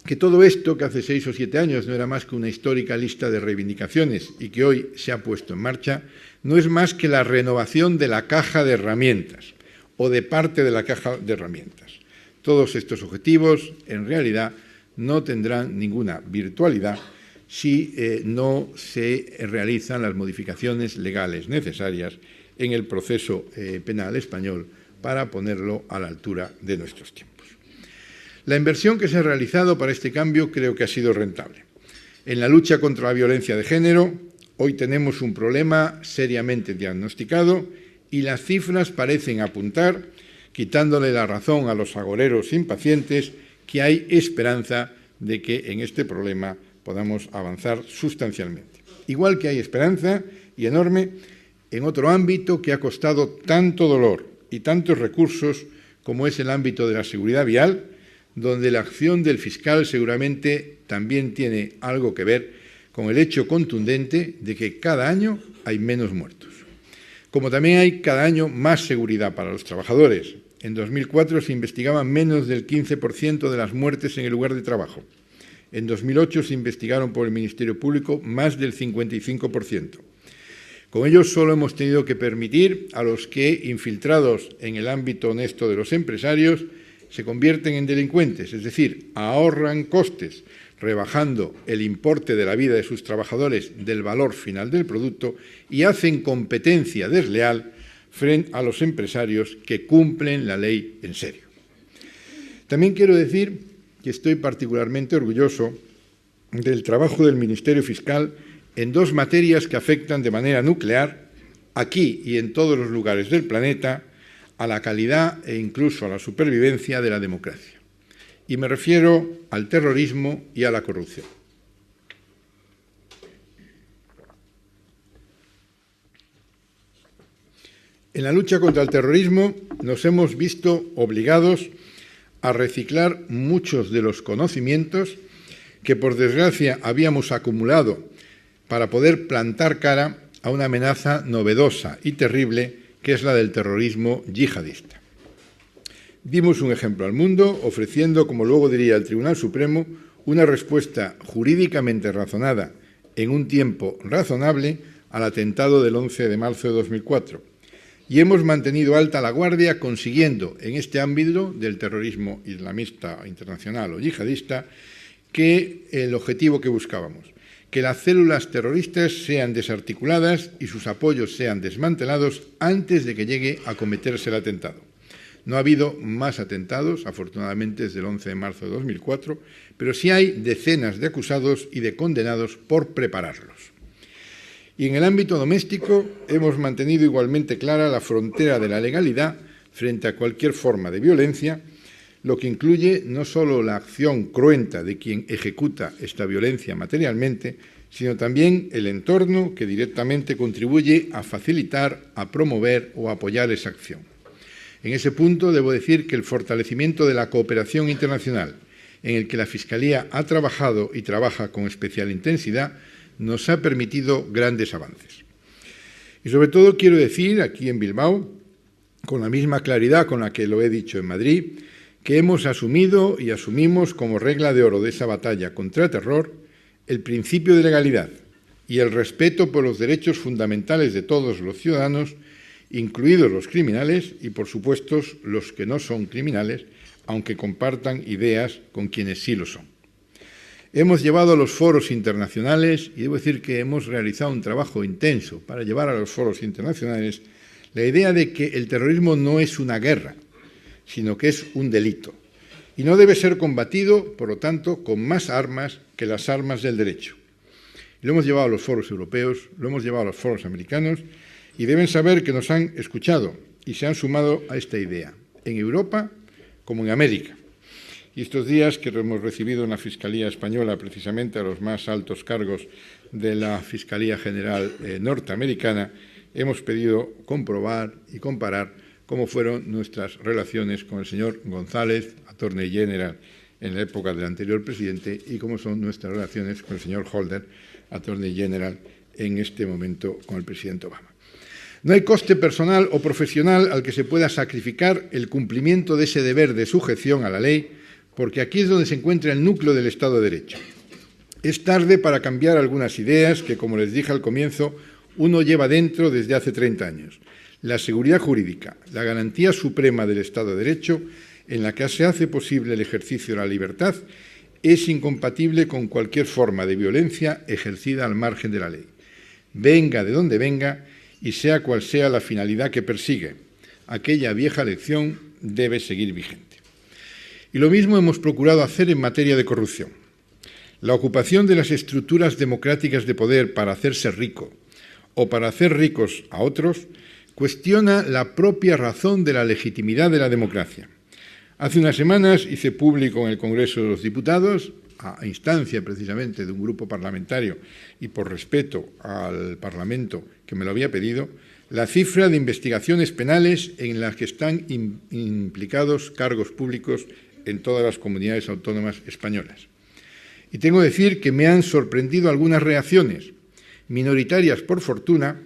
que todo esto, que hace 6 o 7 años no era más que una histórica lista de reivindicaciones y que hoy se ha puesto en marcha, no es más que la renovación de la caja de herramientas o de parte de la caja de herramientas. Todos estos objetivos, en realidad, no tendrán ninguna virtualidad si no se realizan las modificaciones legales necesarias en el proceso penal español para ponerlo a la altura de nuestros tiempos. La inversión que se ha realizado para este cambio creo que ha sido rentable. En la lucha contra la violencia de género, hoy tenemos un problema seriamente diagnosticado y las cifras parecen apuntar, quitándole la razón a los agoreros impacientes, que hay esperanza de que en este problema podamos avanzar sustancialmente. Igual que hay esperanza, y enorme, en otro ámbito que ha costado tanto dolor y tantos recursos como es el ámbito de la seguridad vial, donde la acción del fiscal seguramente también tiene algo que ver con el hecho contundente de que cada año hay menos muertos. Como también hay cada año más seguridad para los trabajadores. En 2004 se investigaban menos del 15% de las muertes en el lugar de trabajo. En 2008 se investigaron por el Ministerio Público más del 55%. Con ello solo hemos tenido que permitir a los que, infiltrados en el ámbito honesto de los empresarios, se convierten en delincuentes, es decir, ahorran costes, rebajando el importe de la vida de sus trabajadores del valor final del producto y hacen competencia desleal frente a los empresarios que cumplen la ley en serio. También quiero decir que estoy particularmente orgulloso del trabajo del Ministerio Fiscal en dos materias que afectan de manera nuclear, aquí y en todos los lugares del planeta, a la calidad e incluso a la supervivencia de la democracia. Y me refiero al terrorismo y a la corrupción. En la lucha contra el terrorismo nos hemos visto obligados a reciclar muchos de los conocimientos que, por desgracia, habíamos acumulado para poder plantar cara a una amenaza novedosa y terrible que es la del terrorismo yihadista. Dimos un ejemplo al mundo ofreciendo, como luego diría el Tribunal Supremo, una respuesta jurídicamente razonada en un tiempo razonable al atentado del 11 de marzo de 2004. y hemos mantenido alta la guardia, consiguiendo en este ámbito del terrorismo islamista internacional o yihadista que el objetivo que buscábamos, que las células terroristas sean desarticuladas y sus apoyos sean desmantelados antes de que llegue a cometerse el atentado. No ha habido más atentados, afortunadamente, desde el 11 de marzo de 2004, pero sí hay decenas de acusados y de condenados por prepararlos. Y en el ámbito doméstico hemos mantenido igualmente clara la frontera de la legalidad frente a cualquier forma de violencia, lo que incluye no solo la acción cruenta de quien ejecuta esta violencia materialmente, sino también el entorno que directamente contribuye a facilitar, a promover o a apoyar esa acción. En ese punto debo decir que el fortalecimiento de la cooperación internacional, en el que la Fiscalía ha trabajado y trabaja con especial intensidad, nos ha permitido grandes avances. Y sobre todo quiero decir aquí en Bilbao, con la misma claridad con la que lo he dicho en Madrid, que hemos asumido y asumimos como regla de oro de esa batalla contra el terror el principio de legalidad y el respeto por los derechos fundamentales de todos los ciudadanos, incluidos los criminales y, por supuesto, los que no son criminales, aunque compartan ideas con quienes sí lo son. Hemos llevado a los foros internacionales, y debo decir que hemos realizado un trabajo intenso para llevar a los foros internacionales la idea de que el terrorismo no es una guerra, sino que es un delito, y no debe ser combatido, por lo tanto, con más armas que las armas del derecho. Lo hemos llevado a los foros europeos, lo hemos llevado a los foros americanos, y deben saber que nos han escuchado y se han sumado a esta idea, en Europa como en América. Y estos días que hemos recibido en la Fiscalía Española precisamente a los más altos cargos de la Fiscalía General norteamericana, hemos pedido comprobar y comparar cómo fueron nuestras relaciones con el señor González, Attorney General en la época del anterior presidente, y cómo son nuestras relaciones con el señor Holder, Attorney General, en este momento con el presidente Obama. No hay coste personal o profesional al que se pueda sacrificar el cumplimiento de ese deber de sujeción a la ley, porque aquí es donde se encuentra el núcleo del Estado de Derecho. Es tarde para cambiar algunas ideas que, como les dije al comienzo, uno lleva dentro desde hace 30 años. La seguridad jurídica, la garantía suprema del Estado de Derecho, en la que se hace posible el ejercicio de la libertad, es incompatible con cualquier forma de violencia ejercida al margen de la ley. Venga de donde venga y sea cual sea la finalidad que persigue, aquella vieja lección debe seguir vigente. Y lo mismo hemos procurado hacer en materia de corrupción. La ocupación de las estructuras democráticas de poder para hacerse rico o para hacer ricos a otros cuestiona la propia razón de la legitimidad de la democracia. Hace unas semanas hice público en el Congreso de los Diputados, a instancia precisamente de un grupo parlamentario y por respeto al Parlamento que me lo había pedido, la cifra de investigaciones penales en las que están implicados cargos públicos en todas las comunidades autónomas españolas. Y tengo que decir que me han sorprendido algunas reacciones, minoritarias por fortuna,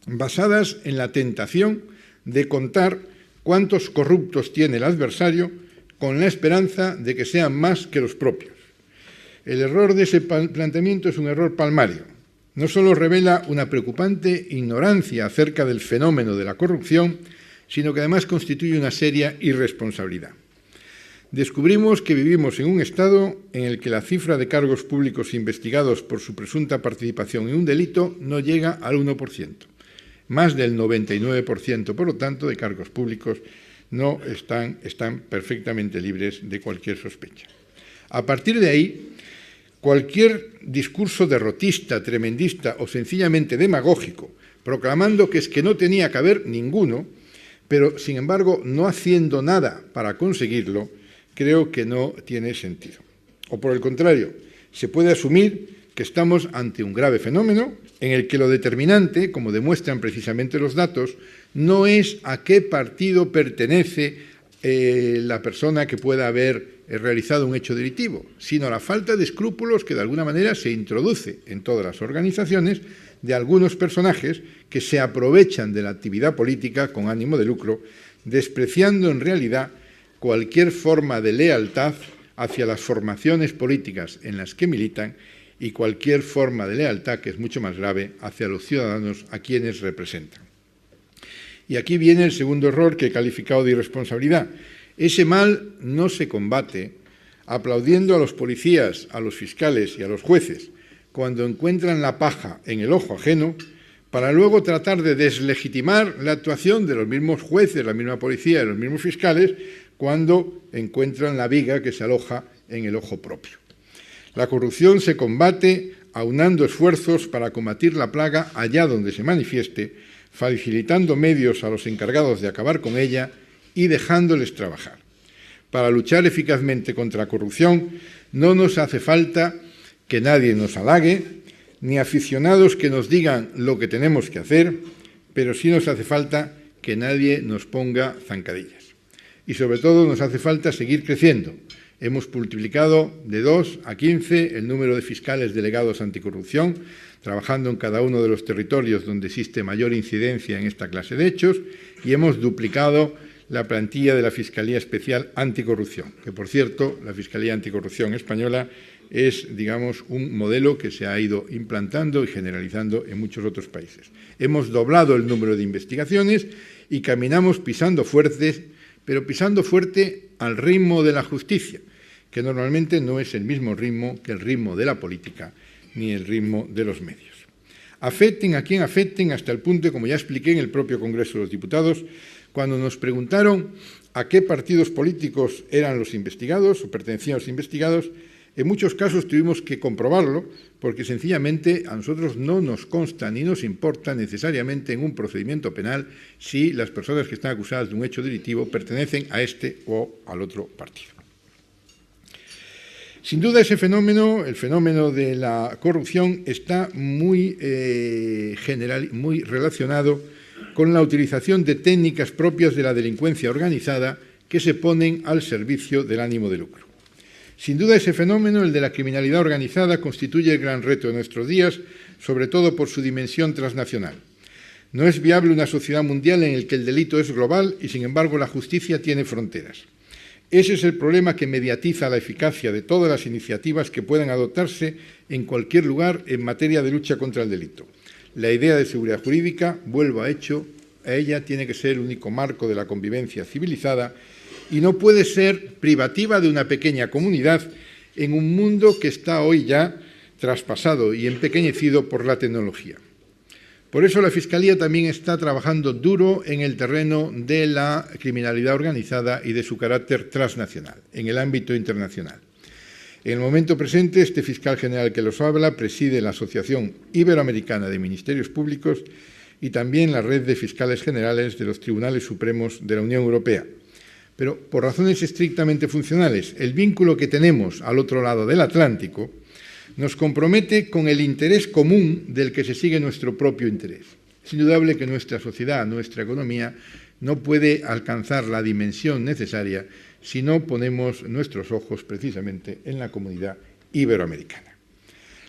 basadas en la tentación de contar cuántos corruptos tiene el adversario con la esperanza de que sean más que los propios. El error de ese planteamiento es un error palmario. No solo revela una preocupante ignorancia acerca del fenómeno de la corrupción, sino que además constituye una seria irresponsabilidad. Descubrimos que vivimos en un Estado en el que la cifra de cargos públicos investigados por su presunta participación en un delito no llega al 1%. Más del 99%, por lo tanto, de cargos públicos no están perfectamente libres de cualquier sospecha. A partir de ahí, cualquier discurso derrotista, tremendista o sencillamente demagógico, proclamando que es que no tenía que haber ninguno, pero, sin embargo, no haciendo nada para conseguirlo, creo que no tiene sentido. O, por el contrario, se puede asumir que estamos ante un grave fenómeno en el que lo determinante, como demuestran precisamente los datos, no es a qué partido pertenece la persona que pueda haber realizado un hecho delictivo, sino a la falta de escrúpulos que de alguna manera se introduce en todas las organizaciones de algunos personajes que se aprovechan de la actividad política con ánimo de lucro, despreciando en realidad cualquier forma de lealtad hacia las formaciones políticas en las que militan y cualquier forma de lealtad, que es mucho más grave, hacia los ciudadanos a quienes representan. Y aquí viene el segundo error que he calificado de irresponsabilidad. Ese mal no se combate aplaudiendo a los policías, a los fiscales y a los jueces cuando encuentran la paja en el ojo ajeno, para luego tratar de deslegitimar la actuación de los mismos jueces, la misma policía y los mismos fiscales cuando encuentran la viga que se aloja en el ojo propio. La corrupción se combate aunando esfuerzos para combatir la plaga allá donde se manifieste, facilitando medios a los encargados de acabar con ella y dejándoles trabajar. Para luchar eficazmente contra la corrupción no nos hace falta que nadie nos halague, ni aficionados que nos digan lo que tenemos que hacer, pero sí nos hace falta que nadie nos ponga zancadillas. Y sobre todo nos hace falta seguir creciendo. Hemos multiplicado de 2 a 15 el número de fiscales delegados anticorrupción, trabajando en cada uno de los territorios donde existe mayor incidencia en esta clase de hechos, y hemos duplicado la plantilla de la Fiscalía Especial Anticorrupción, que, por cierto, la Fiscalía Anticorrupción española es, digamos, un modelo que se ha ido implantando y generalizando en muchos otros países. Hemos doblado el número de investigaciones y caminamos pisando fuertes, pero pisando fuerte al ritmo de la justicia, que normalmente no es el mismo ritmo que el ritmo de la política ni el ritmo de los medios. Afecten a quien afecten, hasta el punto, como ya expliqué en el propio Congreso de los Diputados, cuando nos preguntaron a qué partidos políticos eran los investigados o pertenecían a los investigados, en muchos casos tuvimos que comprobarlo porque sencillamente a nosotros no nos consta ni nos importa necesariamente en un procedimiento penal si las personas que están acusadas de un hecho delictivo pertenecen a este o al otro partido. Sin duda ese fenómeno, el fenómeno de la corrupción, está muy relacionado con la utilización de técnicas propias de la delincuencia organizada que se ponen al servicio del ánimo de lucro. Sin duda ese fenómeno, el de la criminalidad organizada, constituye el gran reto de nuestros días, sobre todo por su dimensión transnacional. No es viable una sociedad mundial en la que el delito es global y, sin embargo, la justicia tiene fronteras. Ese es el problema que mediatiza la eficacia de todas las iniciativas que puedan adoptarse en cualquier lugar en materia de lucha contra el delito. La idea de seguridad jurídica, vuelvo a ella, tiene que ser el único marco de la convivencia civilizada y no puede ser privativa de una pequeña comunidad en un mundo que está hoy ya traspasado y empequeñecido por la tecnología. Por eso la Fiscalía también está trabajando duro en el terreno de la criminalidad organizada y de su carácter transnacional, en el ámbito internacional. En el momento presente, este fiscal general que los habla preside la Asociación Iberoamericana de Ministerios Públicos y también la red de fiscales generales de los Tribunales Supremos de la Unión Europea. Pero por razones estrictamente funcionales, el vínculo que tenemos al otro lado del Atlántico nos compromete con el interés común del que se sigue nuestro propio interés. Es indudable que nuestra sociedad, nuestra economía, no puede alcanzar la dimensión necesaria si no ponemos nuestros ojos precisamente en la comunidad iberoamericana.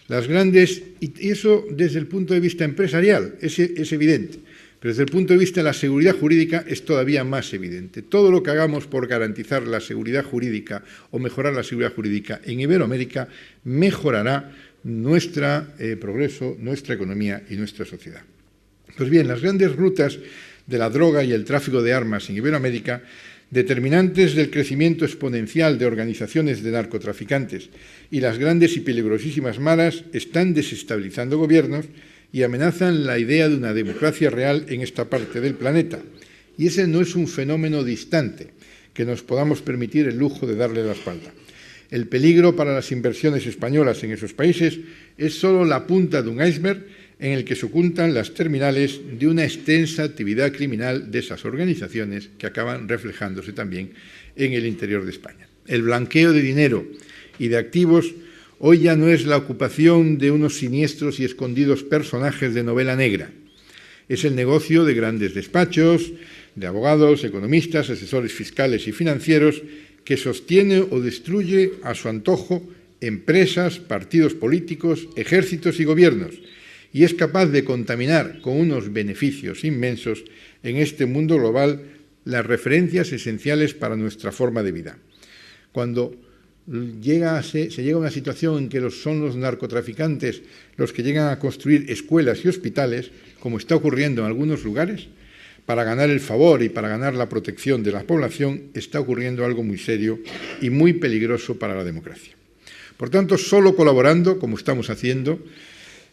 Y eso desde el punto de vista empresarial es evidente, pero desde el punto de vista de la seguridad jurídica es todavía más evidente. Todo lo que hagamos por garantizar la seguridad jurídica o mejorar la seguridad jurídica en Iberoamérica mejorará nuestro progreso, nuestra economía y nuestra sociedad. Pues bien, las grandes rutas de la droga y el tráfico de armas en Iberoamérica, determinantes del crecimiento exponencial de organizaciones de narcotraficantes y las grandes y peligrosísimas maras, están desestabilizando gobiernos y amenazan la idea de una democracia real en esta parte del planeta. Y ese no es un fenómeno distante que nos podamos permitir el lujo de darle la espalda. El peligro para las inversiones españolas en esos países es solo la punta de un iceberg en el que se ocultan las terminales de una extensa actividad criminal de esas organizaciones que acaban reflejándose también en el interior de España. El blanqueo de dinero y de activos hoy ya no es la ocupación de unos siniestros y escondidos personajes de novela negra. Es el negocio de grandes despachos, de abogados, economistas, asesores fiscales y financieros que sostiene o destruye a su antojo empresas, partidos políticos, ejércitos y gobiernos, y es capaz de contaminar con unos beneficios inmensos en este mundo global las referencias esenciales para nuestra forma de vida. Cuando se llega a una situación en que son los narcotraficantes los que llegan a construir escuelas y hospitales, como está ocurriendo en algunos lugares, para ganar el favor y para ganar la protección de la población, está ocurriendo algo muy serio y muy peligroso para la democracia. Por tanto, solo colaborando, como estamos haciendo,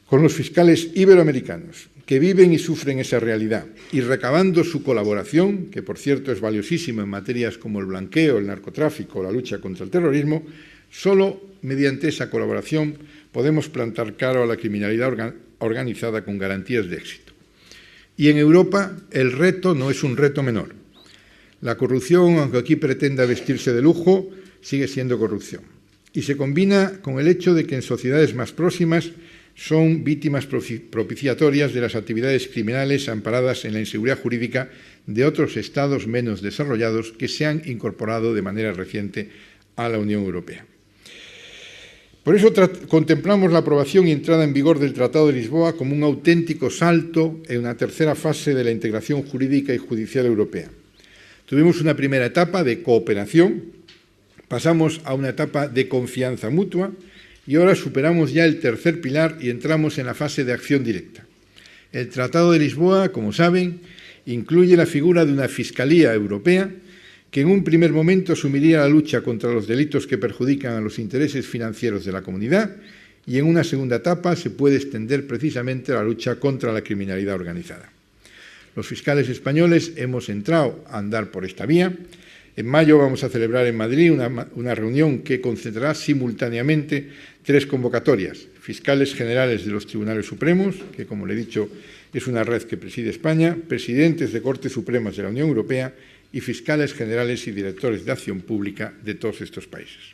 con los fiscales iberoamericanos que viven y sufren esa realidad y recabando su colaboración, que por cierto es valiosísima en materias como el blanqueo, el narcotráfico, la lucha contra el terrorismo, solo mediante esa colaboración podemos plantar cara a la criminalidad organizada con garantías de éxito. Y en Europa el reto no es un reto menor. La corrupción, aunque aquí pretenda vestirse de lujo, sigue siendo corrupción. Y se combina con el hecho de que en sociedades más próximas son víctimas propiciatorias de las actividades criminales amparadas en la inseguridad jurídica de otros estados menos desarrollados que se han incorporado de manera reciente a la Unión Europea. Por eso contemplamos la aprobación y entrada en vigor del Tratado de Lisboa como un auténtico salto en una tercera fase de la integración jurídica y judicial europea. Tuvimos una primera etapa de cooperación, pasamos a una etapa de confianza mutua y ahora superamos ya el tercer pilar y entramos en la fase de acción directa. El Tratado de Lisboa, como saben, incluye la figura de una Fiscalía Europea que en un primer momento asumiría la lucha contra los delitos que perjudican a los intereses financieros de la comunidad y en una segunda etapa se puede extender precisamente la lucha contra la criminalidad organizada. Los fiscales españoles hemos entrado a andar por esta vía. En mayo vamos a celebrar en Madrid una reunión que concentrará simultáneamente 3 convocatorias. Fiscales generales de los Tribunales Supremos, que como le he dicho es una red que preside España, presidentes de Cortes Supremas de la Unión Europea y fiscales generales y directores de acción pública de todos estos países.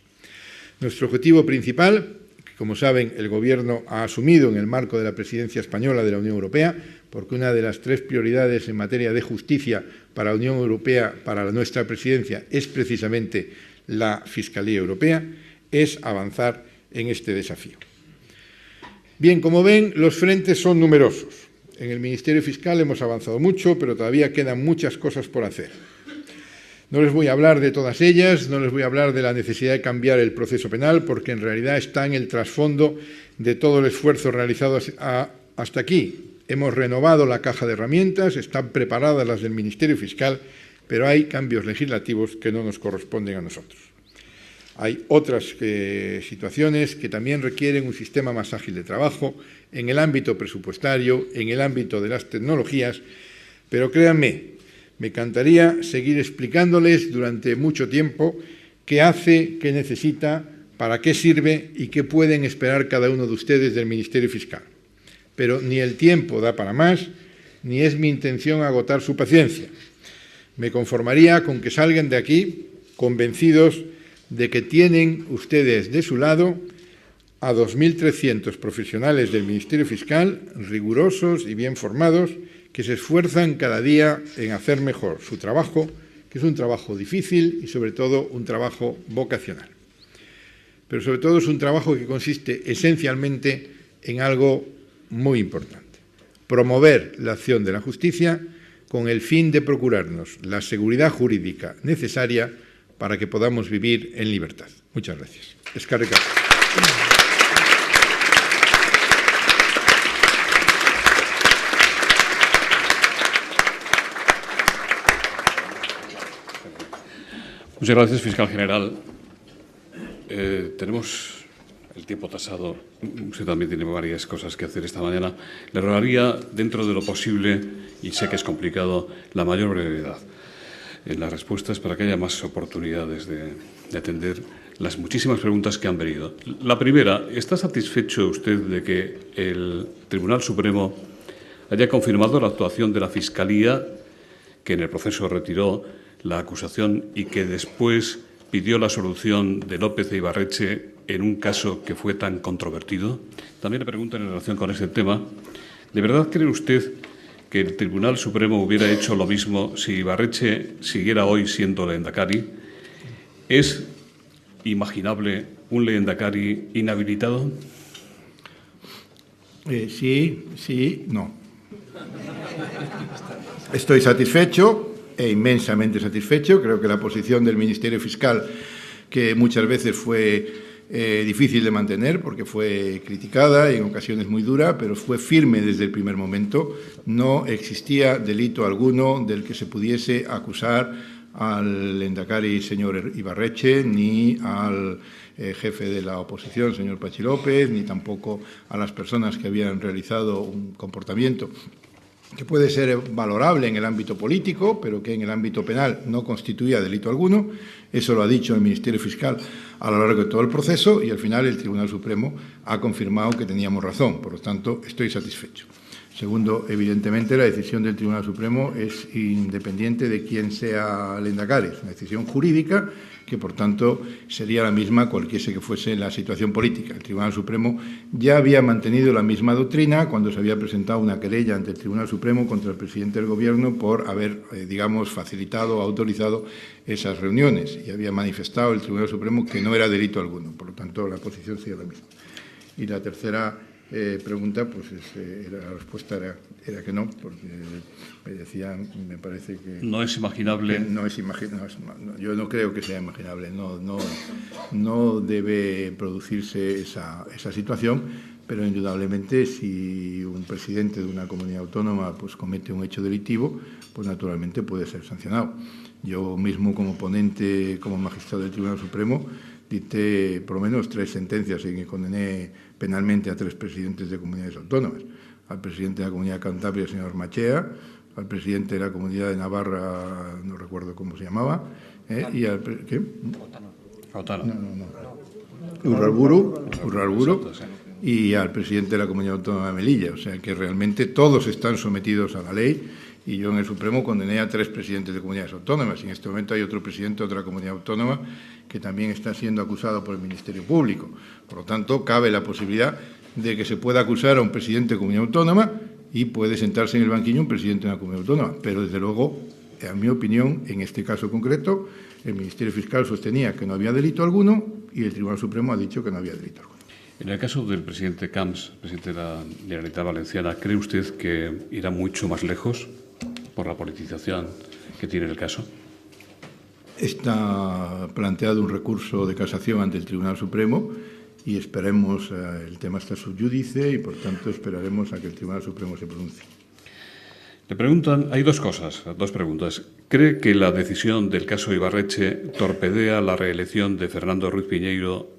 Nuestro objetivo principal, que como saben el Gobierno ha asumido en el marco de la presidencia española de la Unión Europea, porque una de las 3 prioridades en materia de justicia para la Unión Europea, para nuestra presidencia, es precisamente la Fiscalía Europea, es avanzar en este desafío. Bien, como ven, los frentes son numerosos. En el Ministerio Fiscal hemos avanzado mucho, pero todavía quedan muchas cosas por hacer. No les voy a hablar de todas ellas, no les voy a hablar de la necesidad de cambiar el proceso penal, porque en realidad está en el trasfondo de todo el esfuerzo realizado hasta aquí. Hemos renovado la caja de herramientas, están preparadas las del Ministerio Fiscal, pero hay cambios legislativos que no nos corresponden a nosotros. Hay otras situaciones que también requieren un sistema más ágil de trabajo en el ámbito presupuestario, en el ámbito de las tecnologías, pero créanme, me encantaría seguir explicándoles durante mucho tiempo qué hace, qué necesita, para qué sirve y qué pueden esperar cada uno de ustedes del Ministerio Fiscal. Pero ni el tiempo da para más, ni es mi intención agotar su paciencia. Me conformaría con que salgan de aquí convencidos de que tienen ustedes de su lado a 2.300 profesionales del Ministerio Fiscal, rigurosos y bien formados, que se esfuerzan cada día en hacer mejor su trabajo, que es un trabajo difícil y sobre todo un trabajo vocacional. Pero sobre todo es un trabajo que consiste esencialmente en algo muy importante: promover la acción de la justicia con el fin de procurarnos la seguridad jurídica necesaria para que podamos vivir en libertad. Muchas gracias. Eskerrik asko. Muchas gracias, fiscal general. Tenemos el tiempo tasado. Usted también tiene varias cosas que hacer esta mañana. Le rogaría, dentro de lo posible, y sé que es complicado, la mayor brevedad en las respuestas para que haya más oportunidades de atender las muchísimas preguntas que han venido. La primera, ¿está satisfecho usted de que el Tribunal Supremo haya confirmado la actuación de la Fiscalía, que en el proceso retiró la acusación y que después pidió la solución de López e Ibarretxe en un caso que fue tan controvertido? También le pregunto en relación con ese tema, ¿de verdad cree usted que el Tribunal Supremo hubiera hecho lo mismo si Ibarretxe siguiera hoy siendo lehendakari? ¿Es imaginable un lehendakari inhabilitado? Sí, no. Estoy satisfecho e inmensamente satisfecho. Creo que la posición del Ministerio Fiscal, que muchas veces fue difícil de mantener porque fue criticada y en ocasiones muy dura, pero fue firme desde el primer momento. No existía delito alguno del que se pudiese acusar al lehendakari señor Ibarretxe, ni al jefe de la oposición, señor Patxi López, ni tampoco a las personas que habían realizado un comportamiento que puede ser valorable en el ámbito político, pero que en el ámbito penal no constituía delito alguno. Eso lo ha dicho el Ministerio Fiscal a lo largo de todo el proceso y al final el Tribunal Supremo ha confirmado que teníamos razón. Por lo tanto, estoy satisfecho. Segundo, evidentemente, la decisión del Tribunal Supremo es independiente de quién sea el lehendakari. Es una decisión jurídica que, por tanto, sería la misma cualquiera que fuese la situación política. El Tribunal Supremo ya había mantenido la misma doctrina cuando se había presentado una querella ante el Tribunal Supremo contra el presidente del Gobierno por haber, facilitado o autorizado esas reuniones. Y había manifestado el Tribunal Supremo que no era delito alguno. Por lo tanto, la posición sería la misma. Y la tercera pregunta, pues la respuesta era que no, porque me decían, me parece que... No es imaginable. Yo no creo que sea imaginable, no debe producirse esa situación, pero indudablemente si un presidente de una comunidad autónoma pues comete un hecho delictivo, pues naturalmente puede ser sancionado. Yo mismo como ponente, como magistrado del Tribunal Supremo, dicté por lo menos 3 sentencias en que condené penalmente a 3 presidentes de comunidades autónomas. Al presidente de la Comunidad de Cantabria, el señor Machea, al presidente de la Comunidad de Navarra, no recuerdo cómo se llamaba, y al... ¿Qué? Cautano. No. Urrarburu, y al presidente de la Comunidad Autónoma de Melilla. O sea que realmente todos están sometidos a la ley. Y yo en el Supremo condené a 3 presidentes de comunidades autónomas. Y en este momento hay otro presidente de otra comunidad autónoma que también está siendo acusado por el Ministerio Público. Por lo tanto, cabe la posibilidad de que se pueda acusar a un presidente de comunidad autónoma y puede sentarse en el banquillo un presidente de una comunidad autónoma. Pero, desde luego, en mi opinión, en este caso concreto, el Ministerio Fiscal sostenía que no había delito alguno y el Tribunal Supremo ha dicho que no había delito alguno. En el caso del presidente Camps, presidente de la Generalitat Valenciana, ¿cree usted que irá mucho más lejos por la politización que tiene el caso? Está planteado un recurso de casación ante el Tribunal Supremo y esperemos, el tema está sub judice y, por tanto, esperaremos a que el Tribunal Supremo se pronuncie. Le preguntan, hay 2 preguntas. ¿Cree que la decisión del caso Ibarretxe torpedea la reelección de Fernando Ruiz Piñeiro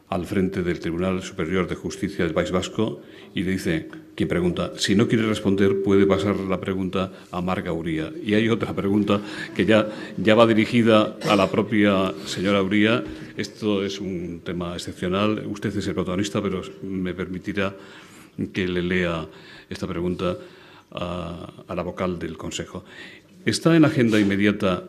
al frente del Tribunal Superior de Justicia del País Vasco? Y le dice, quien pregunta, si no quiere responder, puede pasar la pregunta a Marga Uría. Y hay otra pregunta que ya va dirigida a la propia señora Uría. Esto es un tema excepcional. Usted es el protagonista, pero me permitirá que le lea esta pregunta a la vocal del Consejo. ¿Está en la agenda inmediata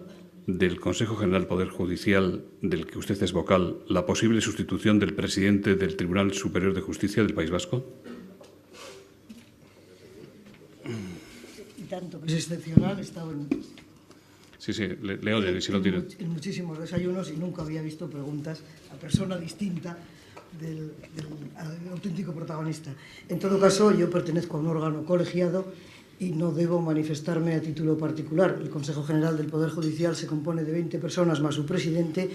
del Consejo General del Poder Judicial, del que usted es vocal, la posible sustitución del presidente del Tribunal Superior de Justicia del País Vasco? Y tanto que es excepcional, he estado en... Sí, le oyen, si lo tiene. En muchísimos desayunos y nunca había visto preguntas a persona distinta del auténtico protagonista. En todo caso, yo pertenezco a un órgano colegiado y no debo manifestarme a título particular. El Consejo General del Poder Judicial se compone de 20 personas más su presidente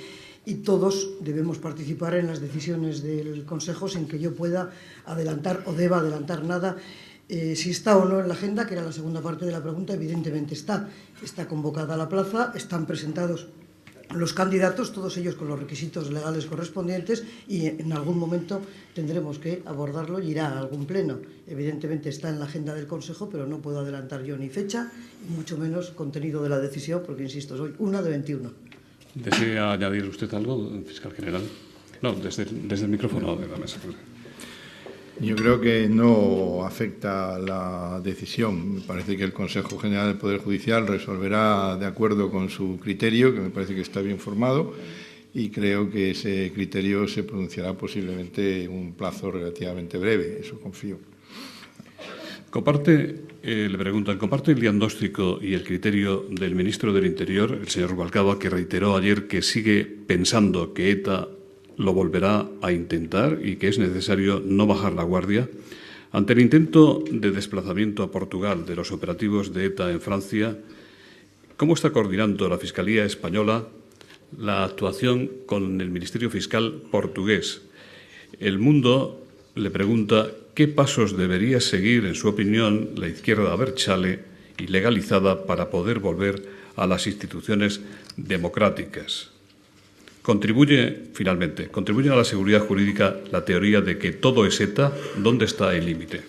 y todos debemos participar en las decisiones del Consejo sin que yo pueda adelantar o deba adelantar nada. Si está o no en la agenda, que era la segunda parte de la pregunta, evidentemente está. Está convocada la plaza, están presentados los candidatos, todos ellos con los requisitos legales correspondientes, y en algún momento tendremos que abordarlo y irá a algún pleno. Evidentemente está en la agenda del Consejo, pero no puedo adelantar yo ni fecha, y mucho menos contenido de la decisión, porque, insisto, soy una de 21. ¿Desea añadir usted algo, fiscal general? No, desde el micrófono de la mesa. Yo creo que no afecta la decisión. Me parece que el Consejo General del Poder Judicial resolverá de acuerdo con su criterio, que me parece que está bien formado, y creo que ese criterio se pronunciará posiblemente en un plazo relativamente breve. Eso confío. Le preguntan, ¿comparte el diagnóstico y el criterio del ministro del Interior, el señor Rubalcaba, que reiteró ayer que sigue pensando que ETA lo volverá a intentar y que es necesario no bajar la guardia? Ante el intento de desplazamiento a Portugal de los operativos de ETA en Francia, ¿cómo está coordinando la Fiscalía española la actuación con el Ministerio Fiscal portugués. El Mundo le pregunta qué pasos debería seguir, en su opinión, la izquierda abertzale y legalizada para poder volver a las instituciones democráticas. ¿Contribuye a la seguridad jurídica la teoría de que todo es ETA? ¿Dónde está el límite?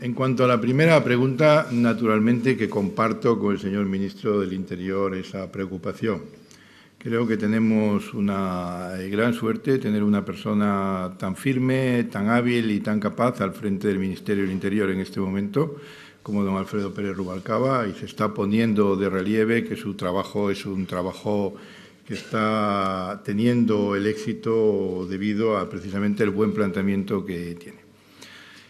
En cuanto a la primera pregunta, naturalmente que comparto con el señor ministro del Interior esa preocupación. Creo que tenemos una gran suerte de tener una persona tan firme, tan hábil y tan capaz al frente del Ministerio del Interior en este momento, como don Alfredo Pérez Rubalcaba, y se está poniendo de relieve que su trabajo es un trabajo que está teniendo el éxito debido a precisamente el buen planteamiento que tiene.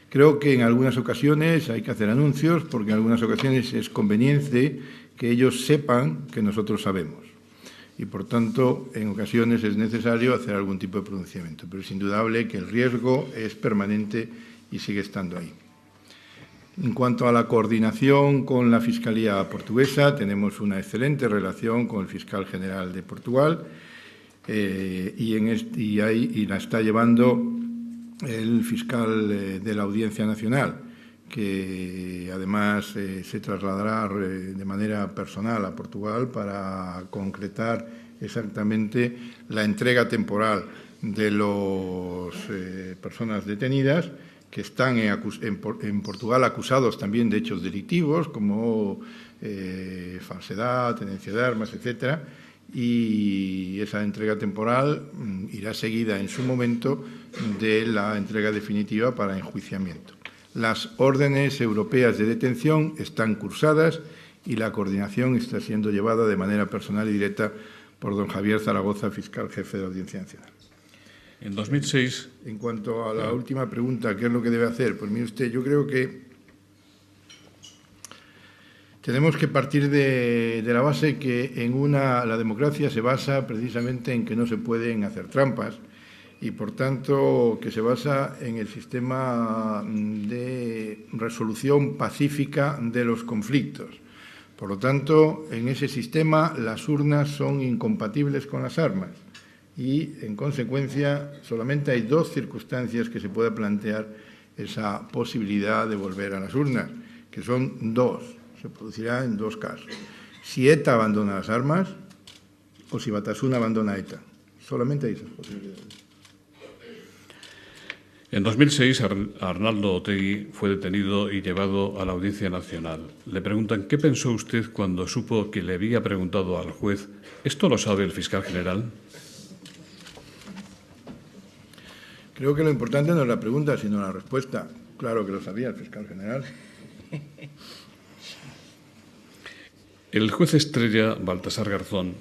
Creo que en algunas ocasiones hay que hacer anuncios, porque en algunas ocasiones es conveniente que ellos sepan que nosotros sabemos. Y, por tanto, en ocasiones es necesario hacer algún tipo de pronunciamiento. Pero es indudable que el riesgo es permanente y sigue estando ahí. En cuanto a la coordinación con la Fiscalía portuguesa, tenemos una excelente relación con el fiscal general de Portugal y la está llevando el fiscal de la Audiencia Nacional, que además se trasladará de manera personal a Portugal para concretar exactamente la entrega temporal de las personas detenidas que están en Portugal acusados también de hechos delictivos como falsedad, tenencia de armas, etcétera, y esa entrega temporal irá seguida en su momento de la entrega definitiva para enjuiciamiento. Las órdenes europeas de detención están cursadas y la coordinación está siendo llevada de manera personal y directa por don Javier Zaragoza, fiscal jefe de la Audiencia Nacional. En 2006... En cuanto a la última pregunta, ¿qué es lo que debe hacer? Pues mire usted, yo creo que tenemos que partir de la base que la democracia se basa precisamente en que no se pueden hacer trampas y, por tanto, que se basa en el sistema de resolución pacífica de los conflictos. Por lo tanto, en ese sistema las urnas son incompatibles con las armas y, en consecuencia, solamente hay dos circunstancias que se puede plantear esa posibilidad de volver a las urnas, que son dos. Se producirá en dos casos. Si ETA abandona las armas o si Batasuna abandona ETA. Solamente hay esas posibilidades. En 2006, Arnaldo Otegi fue detenido y llevado a la Audiencia Nacional. Le preguntan, ¿qué pensó usted cuando supo que le había preguntado al juez, ¿esto lo sabe el fiscal general? Creo que lo importante no es la pregunta, sino la respuesta. Claro que lo sabía el fiscal general. El juez estrella Baltasar Garzón,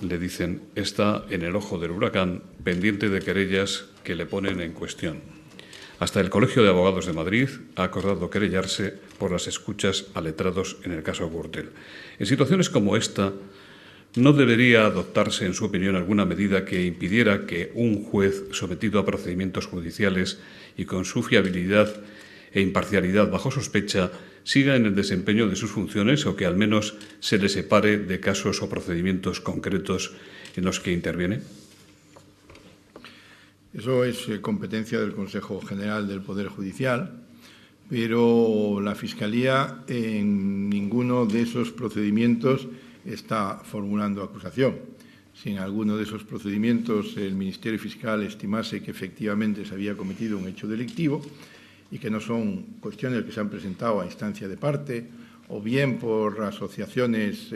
le dicen, está en el ojo del huracán, pendiente de querellas que le ponen en cuestión. Hasta el Colegio de Abogados de Madrid ha acordado querellarse por las escuchas a letrados en el caso Gürtel. En situaciones como esta, ¿no debería adoptarse, en su opinión, alguna medida que impidiera que un juez sometido a procedimientos judiciales y con su fiabilidad e imparcialidad bajo sospecha siga en el desempeño de sus funciones o que al menos se le separe de casos o procedimientos concretos en los que interviene? Eso es competencia del Consejo General del Poder Judicial, pero la Fiscalía en ninguno de esos procedimientos está formulando acusación. Si en alguno de esos procedimientos el Ministerio Fiscal estimase que efectivamente se había cometido un hecho delictivo y que no son cuestiones que se han presentado a instancia de parte o bien por asociaciones,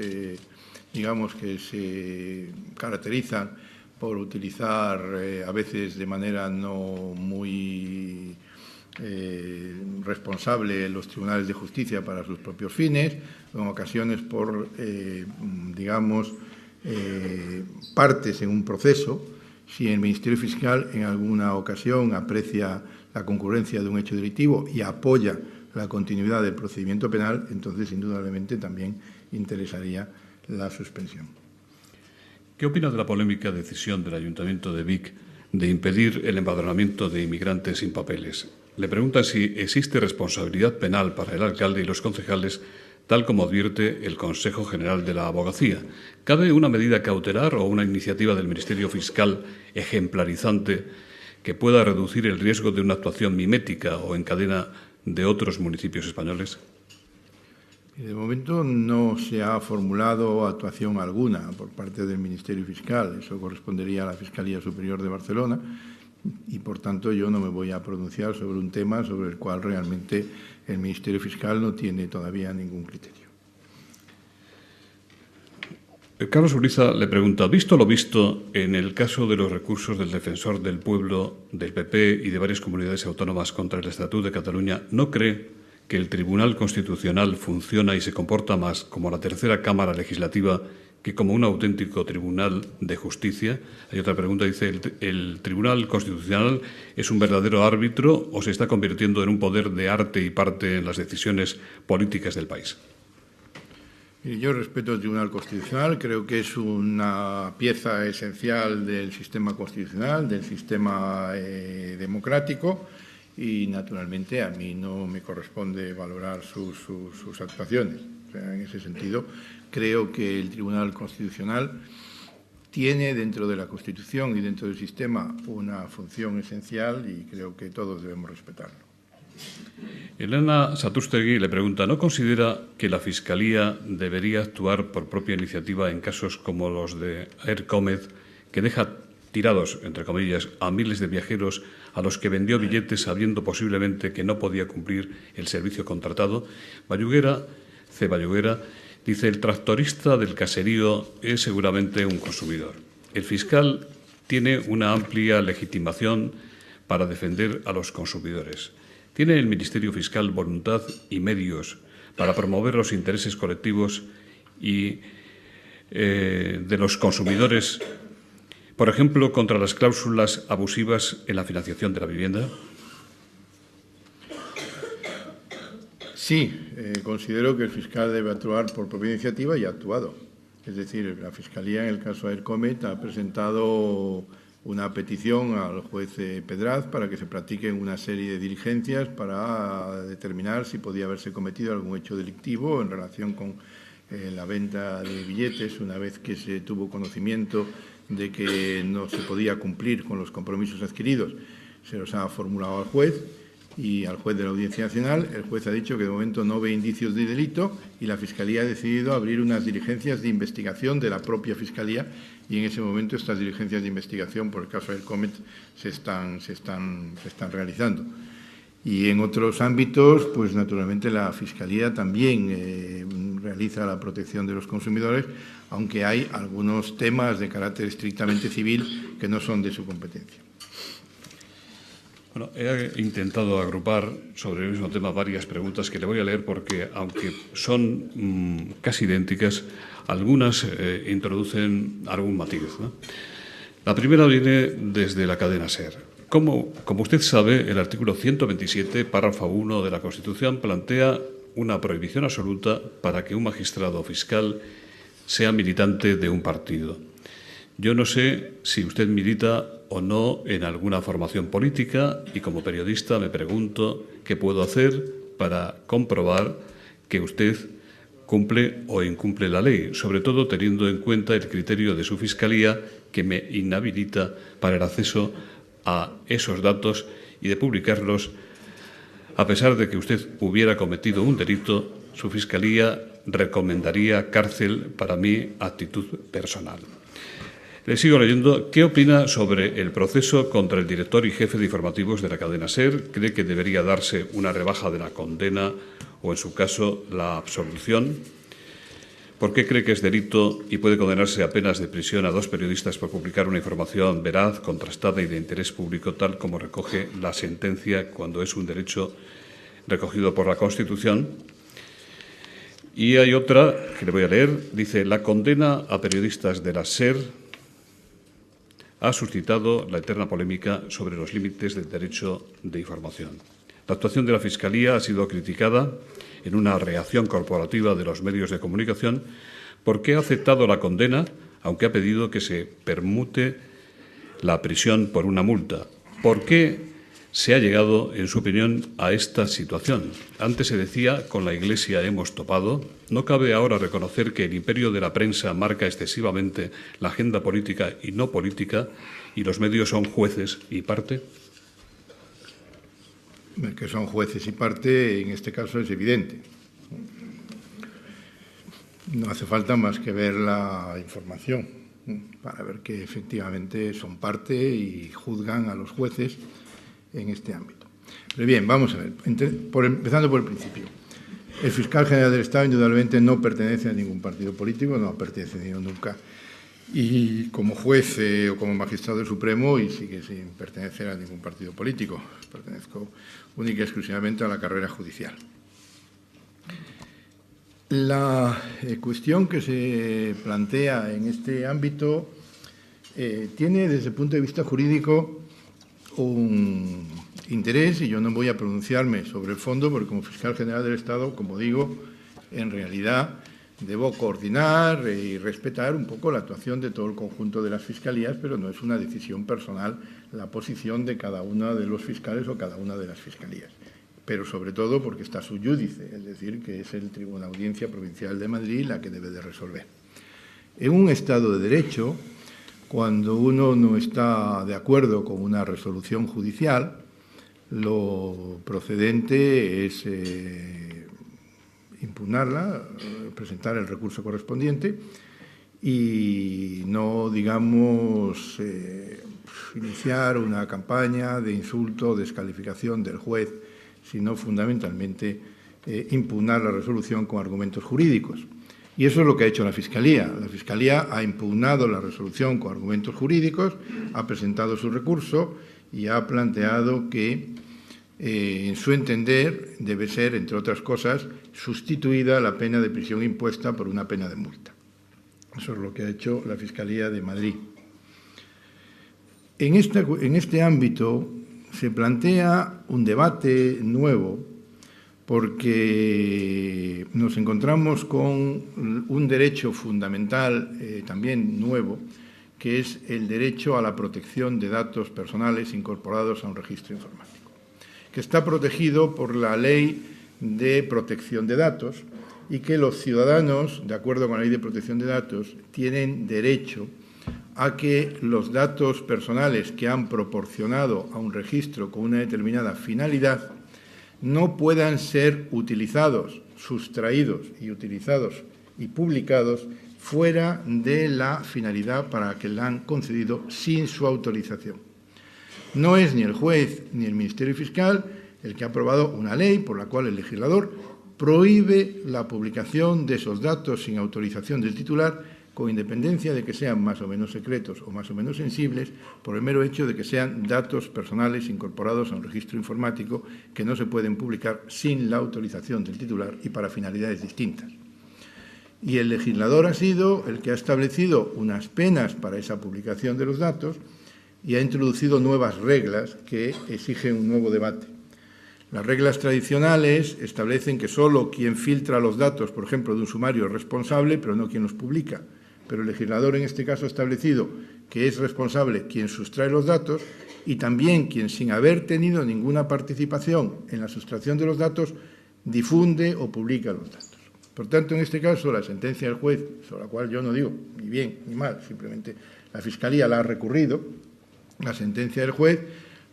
digamos, que se caracterizan por utilizar a veces de manera no muy responsable los tribunales de justicia para sus propios fines, o en ocasiones por, digamos, partes en un proceso. Si el Ministerio Fiscal en alguna ocasión aprecia la concurrencia de un hecho delictivo y apoya la continuidad del procedimiento penal, entonces indudablemente también interesaría la suspensión. ¿Qué opina de la polémica decisión del Ayuntamiento de Vic de impedir el empadronamiento de inmigrantes sin papeles? Le preguntan si existe responsabilidad penal para el alcalde y los concejales tal como advierte el Consejo General de la Abogacía. ¿Cabe una medida cautelar o una iniciativa del Ministerio Fiscal ejemplarizante que pueda reducir el riesgo de una actuación mimética o en cadena de otros municipios españoles? De momento no se ha formulado actuación alguna por parte del Ministerio Fiscal. Eso correspondería a la Fiscalía Superior de Barcelona y, por tanto, yo no me voy a pronunciar sobre un tema sobre el cual realmente el Ministerio Fiscal no tiene todavía ningún criterio. Carlos Urizar le pregunta, visto lo visto en el caso de los recursos del Defensor del Pueblo, del PP y de varias comunidades autónomas contra el Estatut de Cataluña, ¿no cree que el Tribunal Constitucional funciona y se comporta más como la tercera Cámara Legislativa que como un auténtico Tribunal de Justicia? Hay otra pregunta, dice, ¿el Tribunal Constitucional es un verdadero árbitro o se está convirtiendo en un poder de arte y parte en las decisiones políticas del país? Yo respeto el Tribunal Constitucional, creo que es una pieza esencial del sistema constitucional, del sistema democrático y, naturalmente, a mí no me corresponde valorar sus actuaciones. O sea, en ese sentido, creo que el Tribunal Constitucional tiene dentro de la Constitución y dentro del sistema una función esencial y creo que todos debemos respetarlo. Elena Satustegui le pregunta, ¿no considera que la Fiscalía debería actuar por propia iniciativa en casos como los de Air Comet, que deja tirados, entre comillas, a miles de viajeros a los que vendió billetes sabiendo posiblemente que no podía cumplir el servicio contratado? C. Bayuguera, dice, el tractorista del caserío es seguramente un consumidor. El fiscal tiene una amplia legitimación para defender a los consumidores. ¿Tiene el Ministerio Fiscal voluntad y medios para promover los intereses colectivos y de los consumidores, por ejemplo, contra las cláusulas abusivas en la financiación de la vivienda? Sí, considero que el fiscal debe actuar por propia iniciativa y ha actuado. Es decir, la Fiscalía, en el caso de Air Comet, ha presentado una petición al juez Pedraz para que se practiquen una serie de diligencias para determinar si podía haberse cometido algún hecho delictivo en relación con la venta de billetes, una vez que se tuvo conocimiento de que no se podía cumplir con los compromisos adquiridos. Se los ha formulado al juez y al juez de la Audiencia Nacional. El juez ha dicho que de momento no ve indicios de delito y la Fiscalía ha decidido abrir unas diligencias de investigación de la propia Fiscalía y en ese momento estas diligencias de investigación por el caso del Comet se están realizando. Y en otros ámbitos, pues naturalmente la Fiscalía también realiza la protección de los consumidores, aunque hay algunos temas de carácter estrictamente civil que no son de su competencia. Bueno, he intentado agrupar sobre el mismo tema varias preguntas que le voy a leer porque, aunque son casi idénticas, algunas introducen algún matiz, ¿no? La primera viene desde la cadena SER. Como usted sabe, el artículo 127, párrafo 1 de la Constitución, plantea una prohibición absoluta para que un magistrado fiscal sea militante de un partido. Yo no sé si usted milita o no en alguna formación política y como periodista me pregunto qué puedo hacer para comprobar que usted cumple o incumple la ley, sobre todo teniendo en cuenta el criterio de su Fiscalía que me inhabilita para el acceso a esos datos y de publicarlos. A pesar de que usted hubiera cometido un delito, su Fiscalía recomendaría cárcel para mi actitud personal. Le sigo leyendo. ¿Qué opina sobre el proceso contra el director y jefe de informativos de la cadena SER? ¿Cree que debería darse una rebaja de la condena o, en su caso, la absolución? ¿Por qué cree que es delito y puede condenarse a penas de prisión a 2 periodistas por publicar una información veraz, contrastada y de interés público, tal como recoge la sentencia cuando es un derecho recogido por la Constitución? Y hay otra que le voy a leer. Dice, la condena a periodistas de la SER ha suscitado la eterna polémica sobre los límites del derecho de información. La actuación de la Fiscalía ha sido criticada en una reacción corporativa de los medios de comunicación porque ha aceptado la condena, aunque ha pedido que se permute la prisión por una multa. ¿Por qué se ha llegado, en su opinión, a esta situación? Antes se decía, con la Iglesia hemos topado. ¿No cabe ahora reconocer que el imperio de la prensa marca excesivamente la agenda política y no política, y los medios son jueces y parte? Que son jueces y parte, en este caso, es evidente. No hace falta más que ver la información para ver que efectivamente son parte y juzgan a los jueces en este ámbito. Pero bien, vamos a ver, empezando por el principio. El fiscal general del Estado indudablemente no pertenece a ningún partido político, no ha pertenecido nunca, y como juez o como magistrado supremo, y sigue sin pertenecer a ningún partido político. Pertenezco única y exclusivamente a la carrera judicial. La cuestión que se plantea en este ámbito tiene, desde el punto de vista jurídico, un interés, y yo no voy a pronunciarme sobre el fondo, porque como fiscal general del Estado, como digo, en realidad debo coordinar y respetar un poco la actuación de todo el conjunto de las fiscalías, pero no es una decisión personal la posición de cada uno de los fiscales o cada una de las fiscalías. Pero sobre todo porque está sub iudice, es decir, que es el Tribunal Audiencia Provincial de Madrid la que debe de resolver. En un Estado de Derecho, cuando uno no está de acuerdo con una resolución judicial, lo procedente es impugnarla, presentar el recurso correspondiente y no, digamos, iniciar una campaña de insulto o descalificación del juez, sino fundamentalmente impugnar la resolución con argumentos jurídicos. Y eso es lo que ha hecho la Fiscalía. La Fiscalía ha impugnado la resolución con argumentos jurídicos, ha presentado su recurso y ha planteado que, en su entender, debe ser, entre otras cosas, sustituida la pena de prisión impuesta por una pena de multa. Eso es lo que ha hecho la Fiscalía de Madrid. En este ámbito se plantea un debate nuevo, porque nos encontramos con un derecho fundamental también nuevo, que es el derecho a la protección de datos personales incorporados a un registro informático, que está protegido por la Ley de Protección de Datos y que los ciudadanos, de acuerdo con la Ley de Protección de Datos, tienen derecho a que los datos personales que han proporcionado a un registro con una determinada finalidad no puedan ser utilizados, sustraídos y utilizados y publicados fuera de la finalidad para la que la han concedido sin su autorización. No es ni el juez ni el Ministerio Fiscal el que ha aprobado una ley por la cual el legislador prohíbe la publicación de esos datos sin autorización del titular, con independencia de que sean más o menos secretos o más o menos sensibles, por el mero hecho de que sean datos personales incorporados a un registro informático que no se pueden publicar sin la autorización del titular y para finalidades distintas. Y el legislador ha sido el que ha establecido unas penas para esa publicación de los datos y ha introducido nuevas reglas que exigen un nuevo debate. Las reglas tradicionales establecen que solo quien filtra los datos, por ejemplo, de un sumario es responsable, pero no quien los publica. Pero el legislador en este caso ha establecido que es responsable quien sustrae los datos y también quien, sin haber tenido ninguna participación en la sustracción de los datos, difunde o publica los datos. Por tanto, en este caso, la sentencia del juez, sobre la cual yo no digo ni bien ni mal, simplemente la Fiscalía la ha recurrido, la sentencia del juez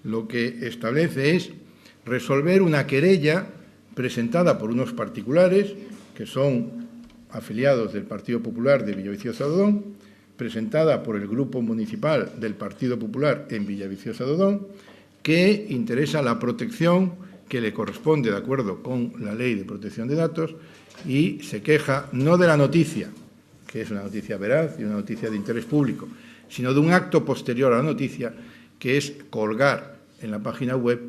lo que establece es resolver una querella presentada por unos particulares que son afiliados del Partido Popular de Villaviciosa de Odón, presentada por el Grupo Municipal del Partido Popular en Villaviciosa de Odón, que interesa la protección que le corresponde de acuerdo con la Ley de Protección de Datos y se queja no de la noticia, que es una noticia veraz y una noticia de interés público, sino de un acto posterior a la noticia, que es colgar en la página web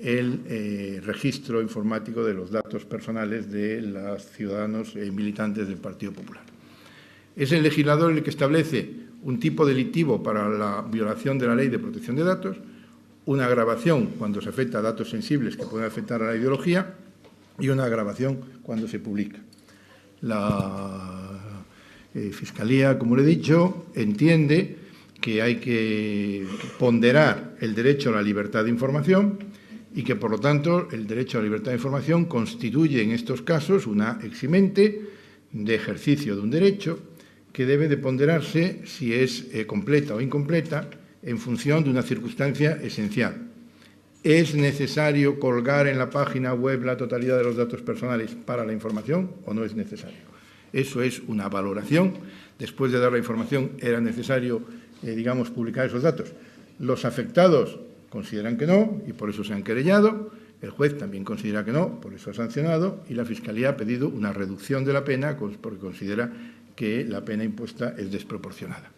el registro informático de los datos personales de los ciudadanos militantes del Partido Popular. Es el legislador el que establece un tipo delictivo para la violación de la Ley de Protección de Datos, una agravación cuando se afecta a datos sensibles que pueden afectar a la ideología y una agravación cuando se publica. La Fiscalía, como le he dicho, entiende que hay que ponderar el derecho a la libertad de información y que, por lo tanto, el derecho a la libertad de información constituye en estos casos una eximente de ejercicio de un derecho que debe de ponderarse si es completa o incompleta en función de una circunstancia esencial. ¿Es necesario colgar en la página web la totalidad de los datos personales para la información o no es necesario? Eso es una valoración. Después de dar la información, ¿era necesario, publicar esos datos? Los afectados consideran que no y por eso se han querellado. El juez también considera que no, por eso ha sancionado, y la Fiscalía ha pedido una reducción de la pena porque considera que la pena impuesta es desproporcionada.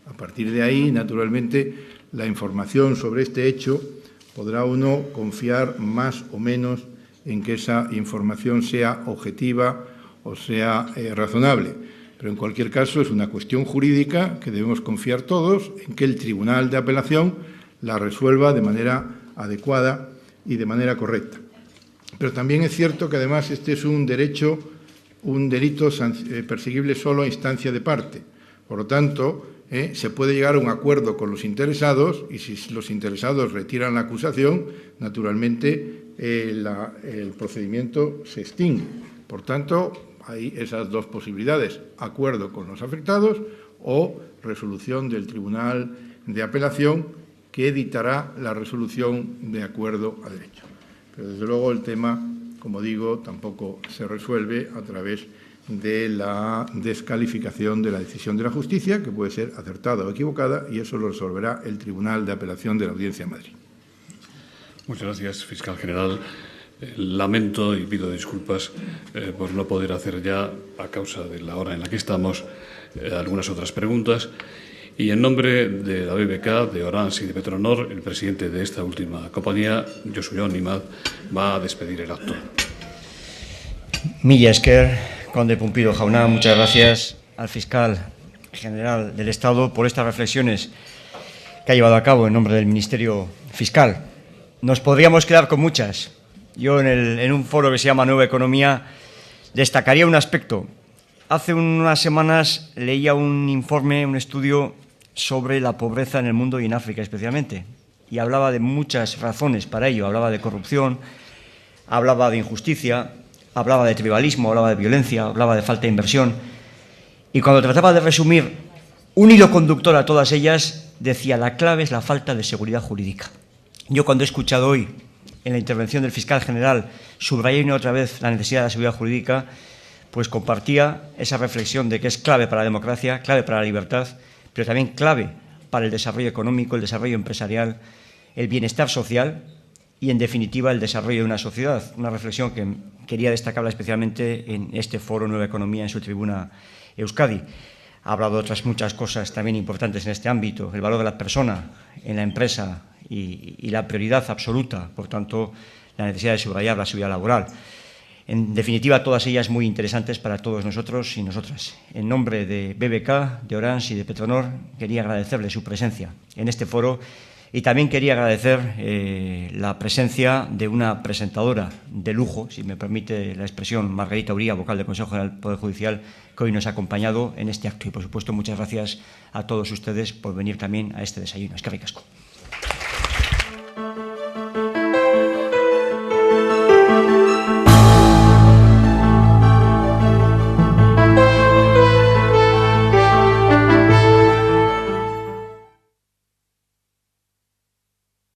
A partir de ahí, naturalmente, la información sobre este hecho podrá uno confiar más o menos en que esa información sea objetiva o sea razonable. Pero, en cualquier caso, es una cuestión jurídica que debemos confiar todos en que el Tribunal de Apelación la resuelva de manera adecuada y de manera correcta. Pero también es cierto que, además, este es un delito perseguible solo a instancia de parte. Por lo tanto, se puede llegar a un acuerdo con los interesados y, si los interesados retiran la acusación, naturalmente el procedimiento se extingue. Por tanto, hay esas dos posibilidades: acuerdo con los afectados o resolución del Tribunal de Apelación, que dictará la resolución de acuerdo a derecho. Pero, desde luego, el tema, como digo, tampoco se resuelve a través de la descalificación de la decisión de la justicia, que puede ser acertada o equivocada, y eso lo resolverá el Tribunal de Apelación de la Audiencia de Madrid. Muchas gracias, fiscal general. Lamento y pido disculpas por no poder hacer ya, a causa de la hora en la que estamos, algunas otras preguntas. Y en nombre de la BBK, de Orange y de Petronor, el presidente de esta última compañía, Josué Nimad, va a despedir el acto. Mila esker, conde Pumpido Jauna, muchas gracias al fiscal general del Estado por estas reflexiones que ha llevado a cabo en nombre del Ministerio Fiscal. Nos podríamos quedar con muchas. Yo, en un foro que se llama Nueva Economía, destacaría un aspecto. Hace unas semanas leía un informe, un estudio sobre la pobreza en el mundo y en África especialmente, y hablaba de muchas razones para ello. Hablaba de corrupción, hablaba de injusticia, hablaba de tribalismo, hablaba de violencia, hablaba de falta de inversión, y cuando trataba de resumir un hilo conductor a todas ellas, decía: la clave es la falta de seguridad jurídica. Yo, cuando he escuchado hoy en la intervención del fiscal general subrayé una y otra vez la necesidad de la seguridad jurídica, pues compartía esa reflexión de que es clave para la democracia, clave para la libertad, pero también clave para el desarrollo económico, el desarrollo empresarial, el bienestar social y, en definitiva, el desarrollo de una sociedad. Una reflexión que quería destacarla especialmente en este foro Nueva Economía, en su tribuna Euskadi. Ha hablado de otras muchas cosas también importantes en este ámbito: el valor de la persona en la empresa y la prioridad absoluta, por tanto, la necesidad de subrayar la seguridad laboral. En definitiva, todas ellas muy interesantes para todos nosotros y nosotras. En nombre de BBK, de Orange y de Petronor, quería agradecerle su presencia en este foro, y también quería agradecer la presencia de una presentadora de lujo, si me permite la expresión, Margarita Uría, vocal del Consejo General del Poder Judicial, que hoy nos ha acompañado en este acto. Y, por supuesto, muchas gracias a todos ustedes por venir también a este desayuno. Eskerrik asko.